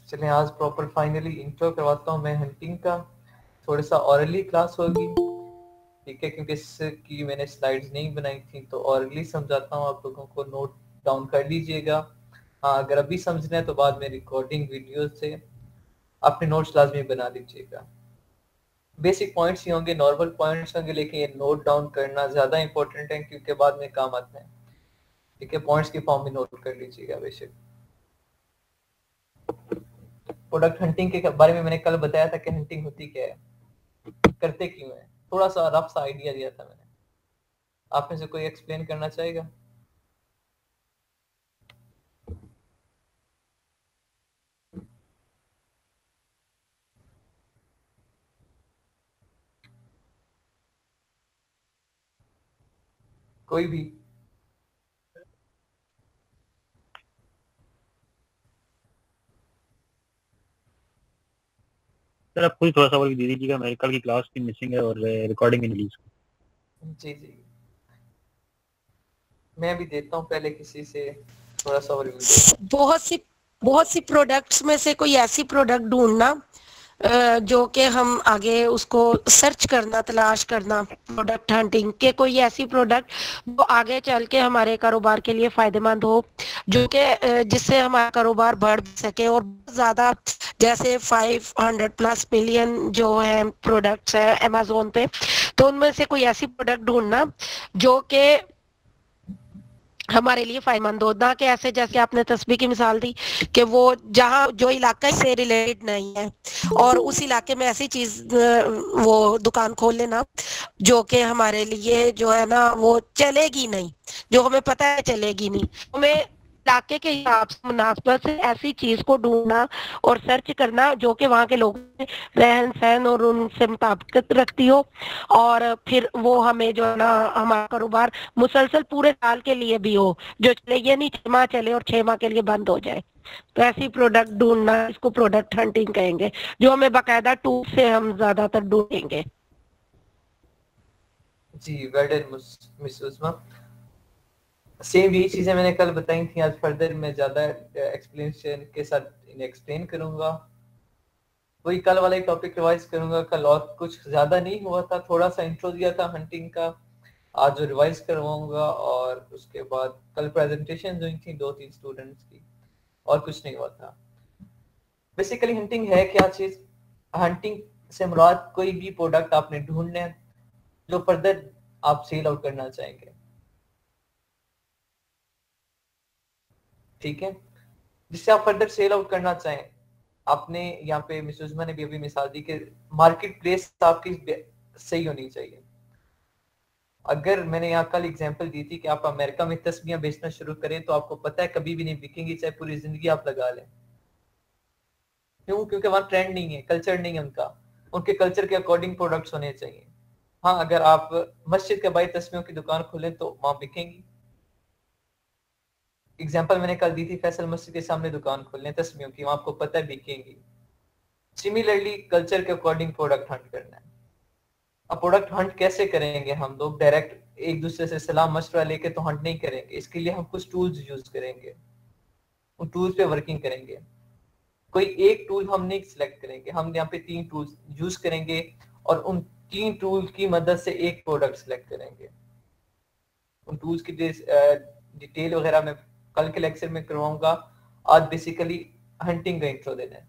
चलें आज proper finally intro करवाता हूँ मैं हंटिंग का। थोड़ा सा ऑरली क्लास होगी, ठीक है, क्योंकि इसकी मैंने स्लाइड्स नहीं बनाई थी, तो ऑरली समझाता हूँ, आप लोगों को नोट डाउन कर लीजिएगा। हाँ, अगर अभी समझना है तो बाद में रिकॉर्डिंग वीडियो से अपने नोट्स लाजमी बना लीजिएगा। बेसिक पॉइंट्स ही होंगे, नॉर्मल पॉइंट्स होंगे, लेकिन ये नोट डाउन करना ज्यादा इंपॉर्टेंट है क्योंकि बाद में काम आते हैं। ठीक है, पॉइंट्स की फॉर्म में नोट कर लीजिएगा। बेशक प्रोडक्ट हंटिंग के बारे में मैंने कल बताया था कि हंटिंग होती क्या है, करते क्यों है, थोड़ा सा रफ सा आइडिया दिया था मैंने। आप में से कोई एक्सप्लेन करना चाहेगा? कोई भी? सर आप खुद थोड़ा सा और दे दीजिएगा, मेरे कल की क्लास की मिसिंग है और रिकॉर्डिंग भी नहीं ली। जी जी, मैं भी देता हूँ पहले किसी से थोड़ा सा ओवरव्यू देता हूँ। बहुत सी प्रोडक्ट्स में से कोई ऐसी प्रोडक्ट ढूंढना जो कि हम आगे उसको सर्च करना, तलाश करना, प्रोडक्ट हंटिंग के कोई ऐसी प्रोडक्ट जो आगे चल के हमारे कारोबार के लिए फायदेमंद हो, जो कि जिससे हमारा कारोबार बढ़ सके और ज्यादा, जैसे 500+ मिलियन जो है प्रोडक्ट्स है अमेज़न पे, तो उनमें से कोई ऐसी प्रोडक्ट ढूंढना जो कि हमारे लिए फायदेमंद हो, ना कि ऐसे जैसे आपने तस्बीह की मिसाल दी कि वो जहाँ जो इलाका से रिलेटेड नहीं है और उस इलाके में ऐसी चीज वो दुकान खोल लेना जो कि हमारे लिए जो है ना वो चलेगी नहीं, जो हमें पता है चलेगी नहीं। हमें इलाके के हिसाब से मुनासिबत से ऐसी चीज को ढूंढना और सर्च करना जो कि वहाँ के लोगों के रहन सहन और उनसे मुताबिकत रखती हो, और फिर वो हमें जो है ना हमारा कारोबार मुसलसल पूरे साल के लिए भी हो, जो चले, ये नहीं 6 माह चले और 6 माह के लिए बंद हो जाए। तो ऐसी प्रोडक्ट ढूंढना, इसको प्रोडक्ट हंटिंग कहेंगे, जो हमें बाकायदा टूल से हम ज्यादातर ढूंढेंगे। जी, वेल डन मिस उस्मा। सेम यही चीजें मैंने कल बताई थी, आज फर्दर मैं ज्यादा एक्सप्लेनेशन के साथ इन्हें एक्सप्लेन करूंगा। वही कल वाला ही टॉपिक रिवाइज करूंगा। कल और कुछ ज्यादा नहीं हुआ था, थोड़ा सा इंट्रो दिया था हंटिंग का, आज जो रिवाइज करवाऊंगा। और उसके बाद कल प्रेजेंटेशन हुई थी 2-3 स्टूडेंट्स की, और कुछ नहीं हुआ था। बेसिकली हंटिंग है क्या चीज? हंटिंग से मुराद कोई भी प्रोडक्ट आपने ढूंढना है जो फर्दर आप सेल आउट करना चाहेंगे, ठीक है, जिससे आप फर्दर सेल आउट करना चाहें। आपने यहाँ पे मिस उस्मा ने भी अभी मिसाल दी कि मार्केट प्लेस आपकी सही होनी चाहिए। अगर मैंने यहाँ कल एग्जांपल दी थी कि आप अमेरिका में तस्वीरें बेचना शुरू करें तो आपको पता है कभी भी नहीं बिकेंगी, चाहे पूरी जिंदगी आप लगा लें। क्यों? क्योंकि वहां ट्रेंड नहीं है, कल्चर नहीं है उनका, उनके कल्चर के अकॉर्डिंग प्रोडक्ट्स होने चाहिए। हाँ, अगर आप मस्जिद के बाहर तस्वीरों की दुकान खोलें तो वहां बिकेंगी। एग्जाम्पल मैंने कल दी थी, फैसल मस्जिद के सामने दुकान खोलने तस्वीरों की, वहां आपको पता है बिकेंगी। सिमिलरली कल्चर के अकॉर्डिंग प्रोडक्ट हंट करना है। अब प्रोडक्ट हंट कैसे करेंगे? हम लोग डायरेक्ट एक दूसरे से सलाह मशवरा लेके तो हंट नहीं करेंगे, इसके लिए हम कुछ टूल्स यूज करेंगे, उन टूल्स पे वर्किंग करेंगे। कोई एक टूल हम नहीं सिलेक्ट करेंगे, हम यहाँ पे 3 टूल्स यूज करेंगे और उन 3 टूल की मदद से एक प्रोडक्ट सिलेक्ट करेंगे। उन टूल्स की डिटेल वगैरह मैं कल के लेक्चर में करवाऊंगा। आज बेसिकली हंटिंग का इंट्रो देना है,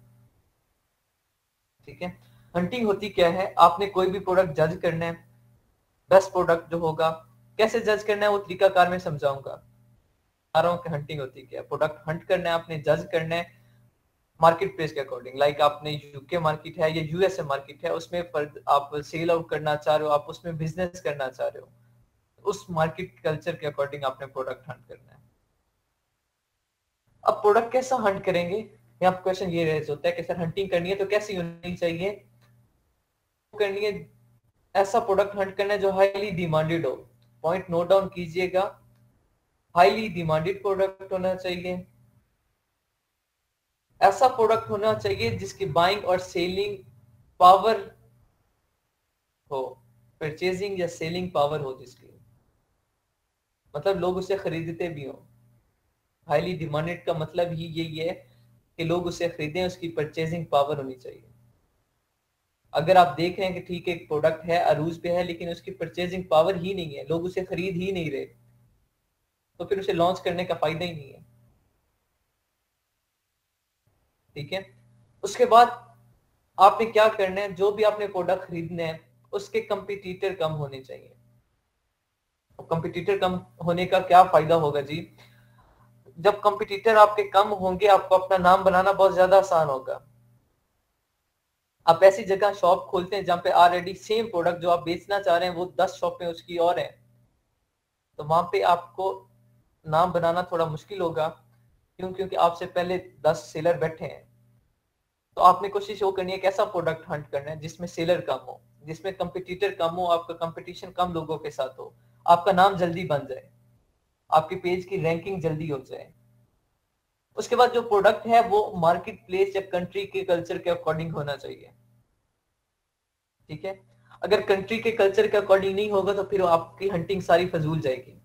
ठीक है। हंटिंग होती क्या है? आपने कोई भी प्रोडक्ट जज करना है, बेस्ट प्रोडक्ट जो होगा। कैसे जज करना है वो तरीकाकार में समझाऊंगा। आ रहा हूँ कि हंटिंग होती क्या है। प्रोडक्ट हंट करना है, आपने जज करना है मार्केट प्लेस के अकॉर्डिंग। लाइक आपने यूके मार्केट है या यूएसए मार्केट है, उसमें आप सेल आउट करना चाह रहे हो, आप उसमें बिजनेस करना चाह रहे हो, उस मार्केट कल्चर के अकॉर्डिंग आपने प्रोडक्ट हंट करना है। अब प्रोडक्ट कैसा हंट करेंगे? यहाँ क्वेश्चन ये रेज होता है कि सर हंटिंग करनी है तो कैसी होनी चाहिए? करनी है, ऐसा प्रोडक्ट हंट करना है जो हाईली डिमांडेड हो। पॉइंट नोट डाउन कीजिएगा, हाईली डिमांडेड प्रोडक्ट होना चाहिए। ऐसा प्रोडक्ट होना चाहिए जिसकी बाइंग और सेलिंग पावर हो, परचेजिंग या सेलिंग पावर हो जिसकी, मतलब लोग उसे खरीदते भी हो। हाईली डिमांडेड का मतलब ही यही है कि लोग उसे खरीदें, उसकी परचेजिंग पावर होनी चाहिए। अगर आप देख रहे हैं कि ठीक है एक प्रोडक्ट है, अरूज पे है, लेकिन उसकी परचेजिंग पावर ही नहीं है, लोग उसे खरीद ही नहीं रहे, तो फिर उसे लॉन्च करने का फायदा ही नहीं है। ठीक है, उसके बाद आपने क्या करना है, जो भी आपने प्रोडक्ट खरीदने हैं उसके कंपटीटर कम होने चाहिए। कंपटीटर कम होने का क्या फायदा होगा जी, जब कंपटीटर आपके कम होंगे आपको अपना नाम बनाना बहुत ज्यादा आसान होगा। आप ऐसी जगह शॉप खोलते हैं जहां पे ऑलरेडी सेम प्रोडक्ट जो आप बेचना चाह रहे हैं वो 10 शॉपें उसकी और हैं, तो वहां पे आपको नाम बनाना थोड़ा मुश्किल होगा। क्यों? क्योंकि आपसे पहले 10 सेलर बैठे हैं। तो आपने कोशिश वो करनी है कैसा प्रोडक्ट हंट करना है जिसमें सेलर कम हो, जिसमें कंपटीटर कम हो, आपका कंपटीशन कम लोगों के साथ हो, आपका नाम जल्दी बन जाए, आपके पेज की रैंकिंग जल्दी हो जाए। उसके बाद जो प्रोडक्ट है वो मार्केट प्लेस या कंट्री के कल्चर के अकॉर्डिंग होना चाहिए। ठीक है, अगर कंट्री के कल्चर के अकॉर्डिंग नहीं होगा तो फिर आपकी हंटिंग सारी फजूल जाएगी।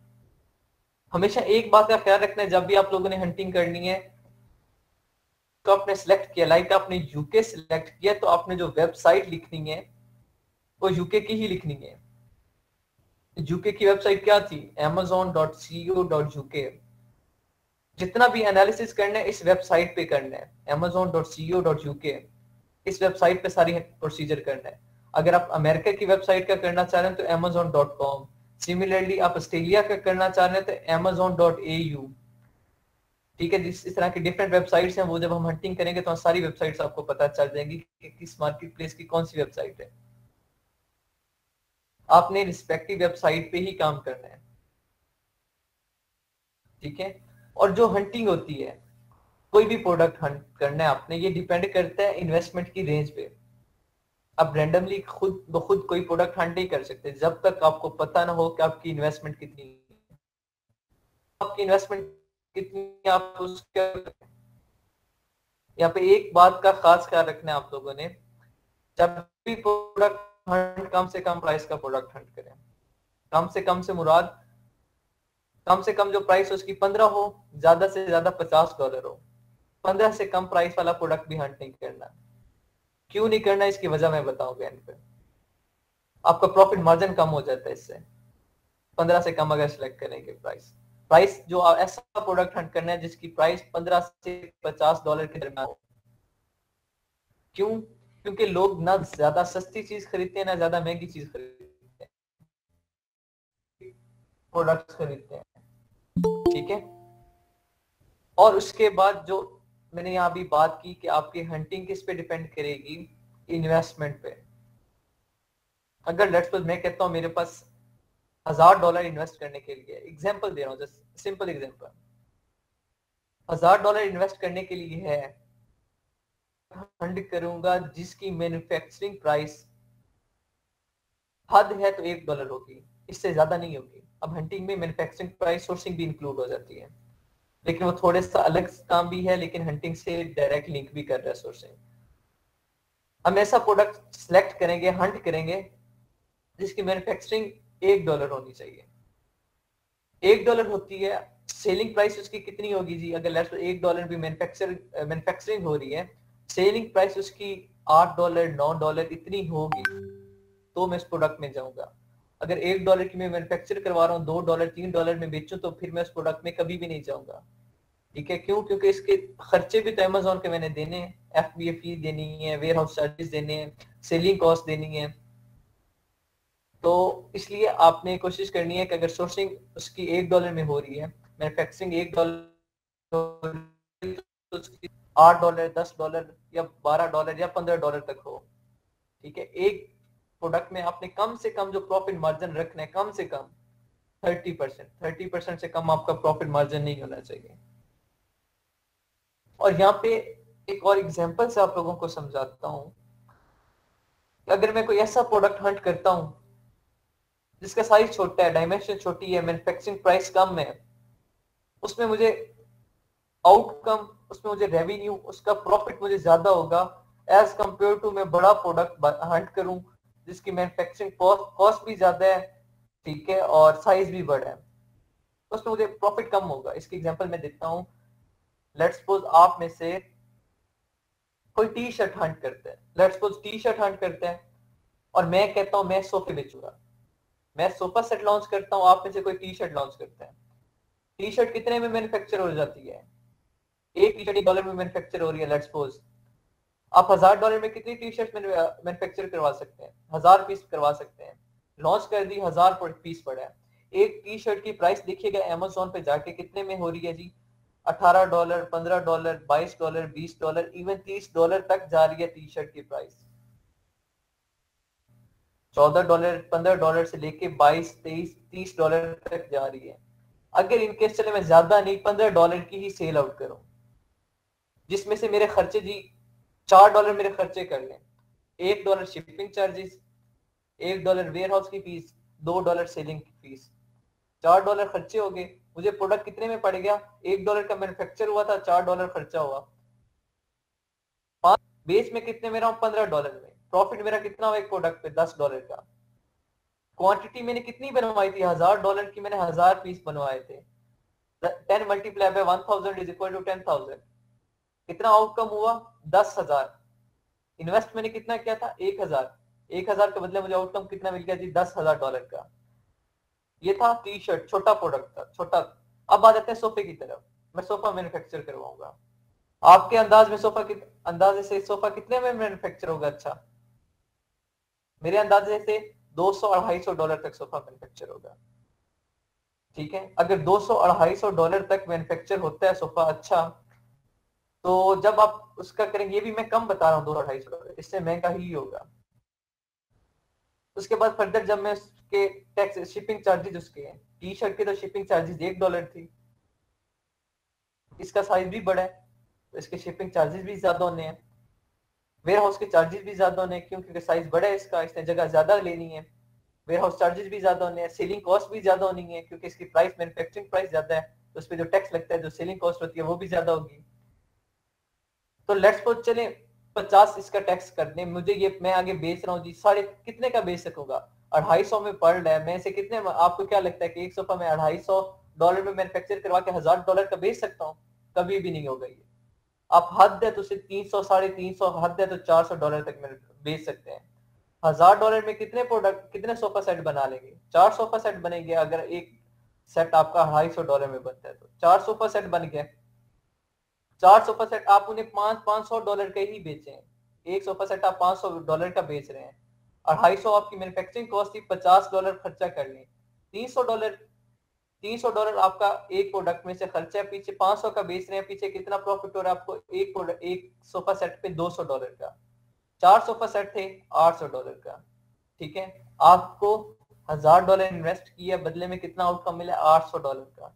हमेशा एक बात का ख्याल रखना है, जब भी आप लोगों ने हंटिंग करनी है तो आपने सिलेक्ट किया, लाइक आपने यूके सिलेक्ट किया, तो आपने जो वेबसाइट लिखनी है वो यूके की ही लिखनी है। यूके की वेबसाइट क्या थी? amazon.co.uk। जितना भी एनालिसिस करना है इस वेबसाइट पे करना है, amazon.co.uk, इस वेबसाइट पे सारी प्रोसीजर करना है। अगर आप अमेरिका की वेबसाइट का करना चाह रहे हैं तो amazon.com, सिमिलरली आप ऑस्ट्रेलिया का करना चाह रहे हैं तो amazon.au। ठीक है, जिस इस तरह की डिफरेंट वेबसाइट्स हैं वो जब हम हंटिंग करेंगे तो सारी वेबसाइट्स आपको पता चल जाएंगी कि किस मार्केट प्लेस की कौन सी वेबसाइट है। आपने रिस्पेक्टिव वेबसाइट पे ही काम करना है। ठीक है, और जो हंटिंग होती है, कोई भी प्रोडक्ट हंट करना है आपने, ये डिपेंड करता है इन्वेस्टमेंट की रेंज पे। आप रैंडमली खुद ब खुद कोई प्रोडक्ट हंट नहीं कर सकते जब तक आपको पता ना हो कि आपकी इन्वेस्टमेंट कितनी है। आपकी इन्वेस्टमेंट कितनी आप उसके, यहाँ पे एक बात का खास ख्याल रखना है आप लोगों ने, जब भी प्रोडक्ट हंट कम से कम प्राइस का प्रोडक्ट हंट करें। कम से मुराद कम से कम जो प्राइस उसकी 15 हो, ज्यादा से ज्यादा $50 हो। 15 से कम प्राइस वाला प्रोडक्ट भी हंट नहीं करना। क्यों नहीं करना, इसकी वजह मैं बताऊंगा एंड पे। आपका प्रॉफिट मार्जिन कम हो जाता है इससे, 15 से कम अगर सिलेक्ट करेंगे प्राइस जो ऐसा प्रोडक्ट हंट करना है जिसकी प्राइस 15 से $50 के दरमियान हो। क्यों? क्योंकि लोग ना ज्यादा सस्ती चीज खरीदते हैं ना ज्यादा महंगी चीज खरीदते हैं, प्रोडक्ट्स खरीदते हैं। ठीक है, और उसके बाद जो मैंने यहाँ भी बात की कि आपकी हंटिंग किस पे डिपेंड करेगी, इन्वेस्टमेंट पे। अगर लेट्स सपोज मैं कहता हूँ मेरे पास $1000 इन्वेस्ट करने के लिए, एग्जांपल दे रहा हूँ, जस्ट सिंपल एग्जांपल, $1000 इन्वेस्ट करने के लिए है, हंट करूंगा जिसकी मैन्युफैक्चरिंग प्राइस हद है तो $1 होगी, इससे ज्यादा नहीं होगी। अब हंटिंग में मैन्युफैक्चरिंग प्राइस सोर्सिंग भी इंक्लूड हो जाती है, लेकिन वो थोड़े सा अलग काम भी है, लेकिन हंटिंग से डायरेक्ट लिंक भी कर रहा है सोर्सिंग। हम ऐसा प्रोडक्ट सिलेक्ट करेंगे, हंट करेंगे जिसकी मैन्युफैक्चरिंग $1 होनी चाहिए। $1 होती है, सेलिंग प्राइस उसकी कितनी होगी जी? अगर लेट्स $1 भी मैन्युफैक्चरिंग हो रही है, सेलिंग प्राइस उसकी $8 $9 इतनी होगी तो मैं इस प्रोडक्ट में जाऊंगा। अगर $1 की मैं मैन्युफैक्चर करवा रहा हूँ, $2 $3 में बेचूं तो फिर मैं उस प्रोडक्ट में कभी भी नहीं जाऊंगा। ठीक है, क्यों? क्योंकि इसके खर्चे भी तो अमेजोन के मैंने देने हैं, FBA फी देनी है, वेयर हाउस चार्जेस देने हैं, सेलिंग कॉस्ट देनी है। तो इसलिए आपने कोशिश करनी है कि अगर सोर्सिंग उसकी $1 में हो रही है, मैन्युफैक्चरिंग $1 तो उसकी $8 $10 या $12 या $15 तक हो। ठीक है, एक प्रोडक्ट में आपने कम से कम जो प्रॉफिट मार्जिन रखना है, कम से कम 30% से कम आपका प्रॉफिट मार्जिन नहीं होना चाहिए। और यहाँ पे एक और एग्जांपल से आप लोगों को समझाता हूँ, अगर मैं कोई ऐसा प्रोडक्ट हंट करता हूँ जिसका साइज छोटा है, डायमेंशन छोटी है, मैन्युफैक्चरिंग प्राइस कम है, उसमें मुझे आउटकम, उसमें मुझे रेवेन्यू, उसका प्रॉफिट मुझे ज्यादा होगा एज कंपेयर टू मैं बड़ा प्रोडक्ट हंट करूं जिसकी मैन्युफैक्चरिंग कॉस्ट भी ज्यादा है, ठीक है, और साइज भी बड़ा है, उसमें मुझे प्रॉफिट कम होगा। इसकी एग्जांपल मैं देता हूं। लेट्स सपोज आप में से कोई टी शर्ट हंट करता है, let's suppose T shirt Hunt करता है, और मैं कहता हूँ मैं सोफे बेचूंगा, मैं सोफा सेट लॉन्च करता हूँ, आप में से कोई टी शर्ट लॉन्च करता है। टी शर्ट कितने में मैन्युफैक्चर हो जाती है? एक टी शर्ट $1 में मैन्युफैक्चर हो रही है, लेट्स सपोज आप $1000 में कितनी टी शर्ट मैन्युफैक्चर करवा सकते हैं? 1000 पीस करवा सकते हैं। लॉन्च कर दी, 1000 पीस पड़ा है। एक टी शर्ट की प्राइस देखिएगा अमेजोन पे जाके कितने में हो रही है जी? $18, $15, $22, $20, इवन $30 तक जा रही है टी शर्ट की प्राइस। $14, $15 से लेके $22, $23, $30 तक जा रही है। अगर इनकेस चले मैं ज्यादा नहीं $15 की ही सेल आउट करूं, जिसमें से मेरे खर्चे जी $4 मेरे खर्चे कर लें, $1 शिपिंग चार्जेस, $1 वेयर हाउस की फीस, $2 सेलिंग की फीस, $4 खर्चे हो गए। मुझे प्रोडक्ट कितने में पड़ गया? $1 का मैन्युफैक्चर हुआ था, $4 खर्चा हुआ। बेस में कितने में रहा हूं? $15 में। प्रॉफिट मेरा कितना हुआ एक प्रोडक्ट पे? $10 का। क्वांटिटी मैंने कितनी बनवाई थी? $1000 की मैंने 1000 पीस बनवाए थे। 10 multiply by 1000 is equal to 10,000। कितना आउटकम हुआ? 10,000। इन्वेस्ट मैंने कितना किया था? 1000। 1000 के बदले मुझे आउटकम कितना मिल गया जी? $10,000 का। ये था टी शर्ट, छोटा प्रोडक्ट था, छोटा। अब आ जाते हैं सोफे की तरफ। मैं सोफा मैन्युफैक्चर करवाऊंगा। आपके अंदाजे से सोफा कितने में मैन्युफैक्चर होगा? अच्छा, मेरे अंदाजे से $200-250 तक सोफा मैन्युफैक्चर होगा। ठीक है, अगर $200-250 तक मैन्युफैक्चर होता है सोफा, अच्छा, तो जब आप उसका करेंगे, ये भी मैं कम बता रहा हूँ, $200-250, इससे महंगा ही होगा। उसके बाद फर्दर जब मैं उसके टैक्स, शिपिंग चार्जेस उसके हैं, टी शर्ट के तो शिपिंग चार्जेस $1 थी, इसका साइज भी बड़ा है तो इसके शिपिंग चार्जेस भी ज्यादा होने हैं, वेयर हाउस के चार्जेस भी ज्यादा होने हैं, क्योंकि साइज बड़ा है इसका, इसने जगह ज्यादा लेनी है, वेयर हाउस चार्जेस भी ज्यादा होने हैं, सेलिंग कॉस्ट भी ज्यादा होनी है, क्योंकि इसकी प्राइस, मैन्युफैक्चरिंग प्राइस ज्यादा है, तो उस पर जो टैक्स लगता है, जो सेलिंग कॉस्ट होती है, वो भी ज्यादा होगी। तो लेट्स सपोज चले 50 इसका टैक्स करने, मुझे ये, मैं आगे बेच रहा हूँ जी, साढ़े कितने का बेच सकूंगा? 250 में पड़ रहा है, मैं इसे कितने, आपको क्या लगता है कि एक सोफा में $250 में मैन्युफैक्चर करवा के $1000 का बेच सकता हूँ? कभी भी नहीं होगा ये। आप हद है तो उसे 300, $350, हद है तो $400 तक में बेच सकते हैं। $1000 में कितने प्रोडक्ट, कितने सोफा सेट बना लेंगे? 4 सोफा सेट बनेंगे। अगर एक सेट आपका $250 में बनता है तो 4 सोफा सेट बन गए। 4 सोफा सेट आप उन्हें $500 के ही बेचें, एक सोफा सेट आप $500 का बेच रहे हैं, और 250 आपकी मैन्युफैक्चरिंग कॉस्ट थी, $50 खर्चा कर लें, $300, $300 आपका एक प्रोडक्ट में से खर्चा है, पीछे 500 का बेच रहे हैं, पीछे कितना प्रॉफिट हो रहा है आपको? एक प्रोडक्ट, एक सोफा सेट पे $200 का। 4 सोफा सेट थे, $800 का। ठीक है, आपको $1000 इन्वेस्ट किया, बदले में कितना आउटकम मिला? $800 का,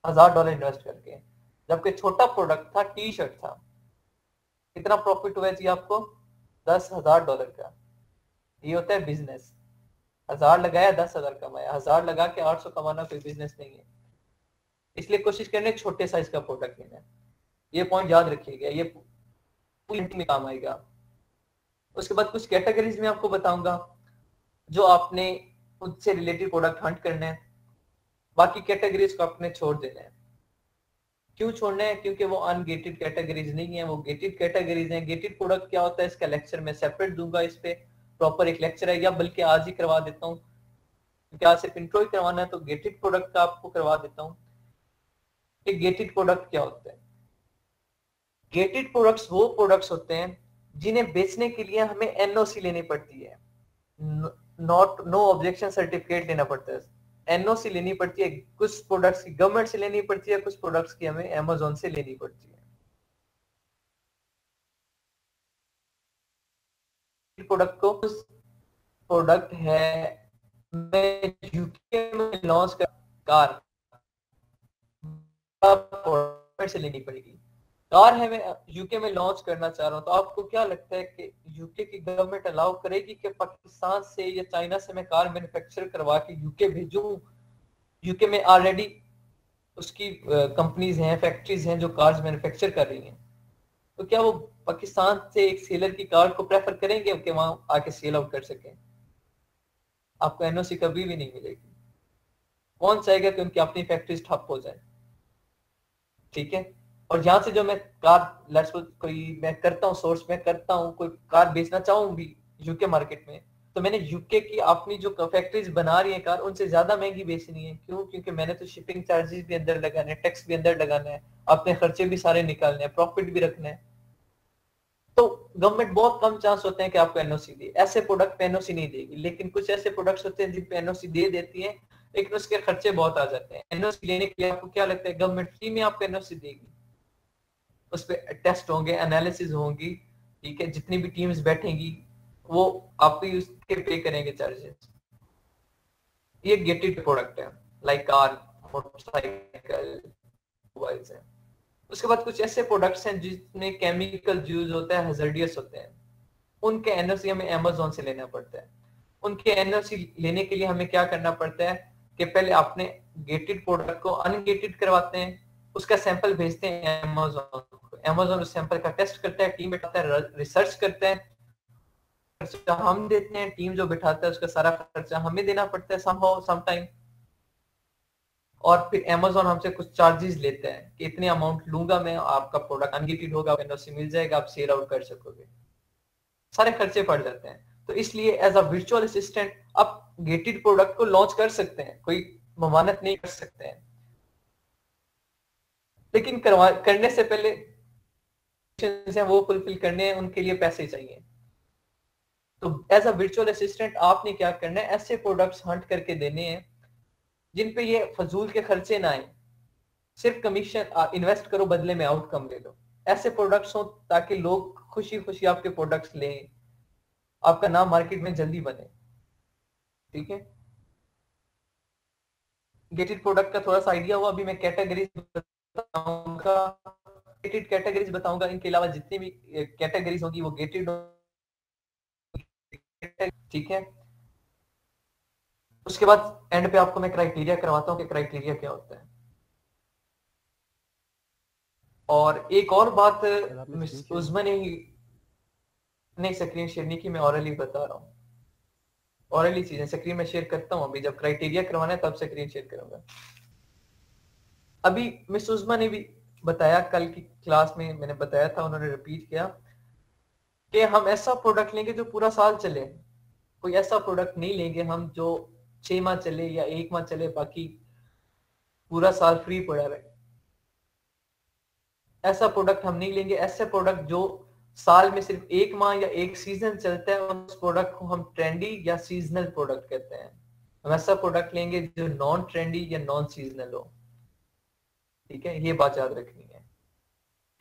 $1000 इन्वेस्ट करके। जबकि छोटा प्रोडक्ट था, टी शर्ट था, कितना प्रॉफिट हुआ जी आपको? $10,000 का। ये होता है बिजनेस। 1000 लगाया, 10,000 कमाया। 1000 लगा के 800 कमाना कोई बिजनेस नहीं है। इसलिए कोशिश करने छोटे साइज का प्रोडक्ट लेना है। ये पॉइंट याद रखिएगा, ये पूरी में काम आएगा। उसके बाद कुछ कैटेगरीज में आपको बताऊंगा जो आपने उससे रिलेटेड प्रोडक्ट हंट करना है, बाकी कैटेगरीज को आपने छोड़ देना है। क्यों छोड़ना है? क्योंकि वो अनगेटेड कैटेगरीज नहीं है, वो गेटेड कैटेगरीज हैं। गेटेड प्रोडक्ट क्या होता है, इसका लेक्चर मैं सेपरेट दूंगा, इस पे प्रॉपर एक लेक्चर है, या बल्कि आज ही करवा देता हूँ, क्योंकि आज सिर्फ इंट्रो ही करवाना है, तो गेटेड प्रोडक्ट का आपको करवा देता हूँ कि गेटेड प्रोडक्ट क्या होता है। गेटेड प्रोडक्ट्स वो प्रोडक्ट्स होते हैं जिन्हें बेचने के लिए हमें एनओसी लेनी पड़ती है, नो ऑब्जेक्शन सर्टिफिकेट लेना पड़ता है, एनओसी लेनी पड़ती है। कुछ प्रोडक्ट्स की गवर्नमेंट से लेनी पड़ती है, कुछ प्रोडक्ट्स की हमें अमेजोन से लेनी पड़ती है। प्रोडक्ट को, प्रोडक्ट है, मैं यूके में लॉन्च कर, कार से लेनी पड़ेगी। कार है, मैं यूके में लॉन्च करना चाह रहा हूँ, तो आपको क्या लगता है कि यूके की गवर्नमेंट अलाउ करेगी कि पाकिस्तान से या चाइना से मैं कार मैन्युफैक्चर करवा के यूके भेजूं? यूके में ऑलरेडी उसकी कंपनीज हैं, फैक्ट्रीज हैं जो कार्स मैन्युफैक्चर कर रही हैं, तो क्या वो पाकिस्तान से एक सेलर की कार को प्रेफर करेंगे कि वहां आके सेल आउट कर सकें? आपको एनओसी कभी भी नहीं मिलेगी। कौन चाहेगा कि उनकी अपनी फैक्ट्रीज ठप हो जाए? ठीक है, और यहाँ से जो मैं कार लेट्स कोई मैं करता हूँ सोर्स में करता हूँ, कोई कार बेचना चाहूँ भी यूके मार्केट में, तो मैंने यूके की अपनी जो फैक्ट्रीज बना रही है कार उनसे ज्यादा महंगी बेचनी है। क्यों? क्योंकि मैंने तो शिपिंग चार्जेस भी अंदर लगाने हैं, टैक्स भी अंदर लगाना है, अपने खर्चे भी सारे निकालने हैं, प्रॉफिट भी रखना है। तो गवर्नमेंट बहुत कम चांस होते हैं कि आपको एनओसी दे, ऐसे प्रोडक्ट पे एनओसी नहीं देगी। लेकिन कुछ ऐसे प्रोडक्ट्स होते हैं जिन पे एनओसी दे देती है, लेकिन उसके खर्चे बहुत आ जाते हैं। एनओसी लेने के लिए आपको क्या लगता है गवर्नमेंट फ्री में आपको एनओसी देगी? उस पर टेस्ट होंगे, एनालिसिस होंगी, ठीक है, जितनी भी टीम्स बैठेंगी वो आपको उसके पे करेंगे चार्जेस। ये गेटेड प्रोडक्ट है, लाइक कार, मोटरसाइकिल, मोबाइल्स है। उसके बाद कुछ ऐसे प्रोडक्ट्स हैं जिसमें केमिकल यूज होता है, हैजर्डियस होते हैं, उनके एनओसी हमें अमेज़न से लेना पड़ता है। उनके एनओसी लेने के लिए हमें क्या करना पड़ता है कि पहले अपने गेटेड प्रोडक्ट को अनगेटेड करवाते हैं, उसका सैंपल भेजते हैं अमेज़न को, अमेज़न उस सैंपल का टेस्ट करता है, टीम बैठाता है, रिसर्च करता है, खर्चा हम देते हैं, टीम जो बिठाता है उसका सारा खर्चा हमें देना पड़ता है समहाउ समटाइम। और फिर अमेज़न हमसे कुछ चार्जेस लेते हैं कि इतने अमाउंट लूंगा मैं, आपका प्रोडक्ट अनगेटेड होगा, एनओसी मिल जाएगा, आप सेल आउट कर सकोगे, सारे खर्चे पड़ जाते हैं। तो इसलिए एज अ वर्चुअल असिस्टेंट आप गेटेड प्रोडक्ट को लॉन्च कर सकते हैं, कोई ममानत नहीं कर सकते हैं, लेकिन करने से पहले वो फुलफिल करने हैं, उनके लिए पैसे चाहिए। तो एज अ वर्चुअल असिस्टेंट आपने क्या करना है, ऐसे प्रोडक्ट्स हंट करके देने हैं जिन पे ये फजूल के खर्चे ना आए, सिर्फ कमीशन इन्वेस्ट करो, बदले में आउटकम ले लो। ऐसे प्रोडक्ट्स हो ताकि लोग खुशी खुशी आपके प्रोडक्ट्स लें, आपका नाम मार्केट में जल्दी बने, ठीक है। गेटेड प्रोडक्ट का थोड़ा सा आइडिया हुआ। अभी मैं कैटेगरीज बताऊंगा, गेटेड कैटेगरीज बताऊंगा, इनके अलावा जितनी भी कैटेगरीज होगी वो गेटेड, ठीक है। उसके बाद एंड पे आपको मैं क्राइटेरिया करवाता हूँ कि क्राइटेरिया क्या होता है। और एक और बात मिस उस्मा ने ही नहीं स्क्रीन शेयर नहीं की, मैं ऑरली बता रहा हूँ, ऑरली चीजें स्क्रीन में शेयर करता हूँ। अभी जब क्राइटेरिया करवाना है तब स्क्रीन शेयर करूंगा। अभी मिस उस्मा ने भी बताया, कल की क्लास में मैंने बताया था, उन्होंने रिपीट किया कि हम ऐसा प्रोडक्ट लेंगे जो पूरा साल चले, कोई ऐसा प्रोडक्ट नहीं लेंगे हम जो 6 माह चले या 1 माह चले, बाकी पूरा साल फ्री पड़ा रहे। ऐसा प्रोडक्ट हम नहीं लेंगे। ऐसे प्रोडक्ट जो साल में सिर्फ 1 माह या 1 सीजन चलता है, उस प्रोडक्ट को हम ट्रेंडी या सीजनल प्रोडक्ट कहते हैं। हम ऐसा प्रोडक्ट लेंगे जो नॉन ट्रेंडी या नॉन सीजनल हो, ठीक है, ये बात याद रखनी है।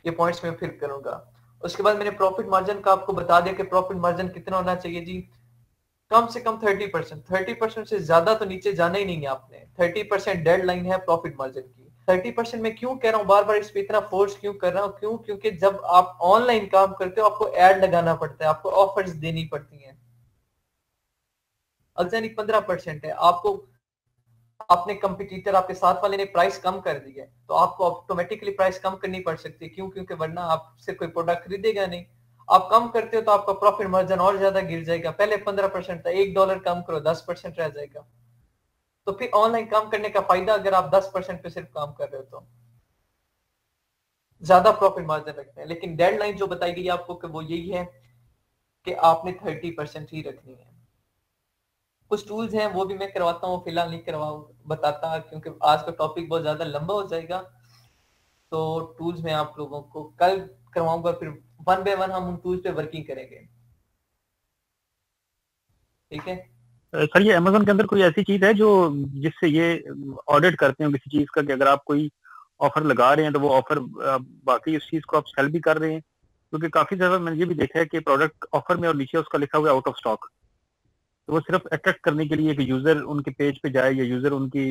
ये पॉइंट्स में फिर करूंगा। उसके बाद मैंने प्रॉफिट मार्जिन का आपको बता दिया कि प्रॉफिट मार्जिन कितना होना चाहिए जी, कम से कम 30%। 30% से ज्यादा तो नीचे जाना ही नहीं है आपने। 30% डेडलाइन है प्रॉफिट मार्जिन की। 30% में क्यों कह रहा हूँ, बार बार इस पे इतना फोर्स क्यों कर रहा हूँ, क्यों? क्योंकि जब आप ऑनलाइन काम करते हो आपको एड लगाना पड़ता है, आपको ऑफर्स देनी पड़ती हैं। ऑर्गेनिक 15% है, आपको अपने कंपटीटर, आपके साथ वाले ने प्राइस कम कर दी है तो आपको ऑटोमेटिकली प्राइस कम करनी पड़ सकती है। क्यों? क्योंकि वरना आपसे कोई प्रोडक्ट खरीदेगा नहीं। आप कम करते हो तो आपका प्रॉफिट मार्जिन और ज्यादा गिर जाएगा। पहले 15% था, $1 कम करो 10% रह जाएगा। तो फिर ऑनलाइन काम करने का फायदा, अगर आप 10% पे सिर्फ काम कर रहे हो तो ज्यादा प्रॉफिट मार्जिन रखते हैं। लेकिन डेडलाइन जो बताई गई आपको कि वो यही है कि आपने 30% ही रखनी है। कुछ टूल्स हैं वो भी मैं करवाता हूँ, फिलहाल नहीं बताता क्योंकि आज का टॉपिक बहुत ज्यादा लंबा हो जाएगा। तो टूल्स में आप लोगों को कल करवाऊंगा, फिर वन बाय वन हम उन टूल्स पे वर्किंग करेंगे, ठीक है। सर ये अमेज़न के अंदर कोई ऐसी चीज है जो जिससे ये ऑडिट करते हैं किसी चीज का कि अगर आप कोई ऑफर लगा रहे हैं तो वो ऑफर बाकी उस चीज को आप सेल भी कर रहे हैं? क्योंकि काफी ज्यादा मैंने ये भी देखा है कि प्रोडक्ट ऑफर में और नीचे उसका लिखा हुआ है आउट ऑफ स्टॉक, तो वो सिर्फ अट्रैक्ट करने के लिए कि यूजर उनके पेज पे जाए या यूजर उनकी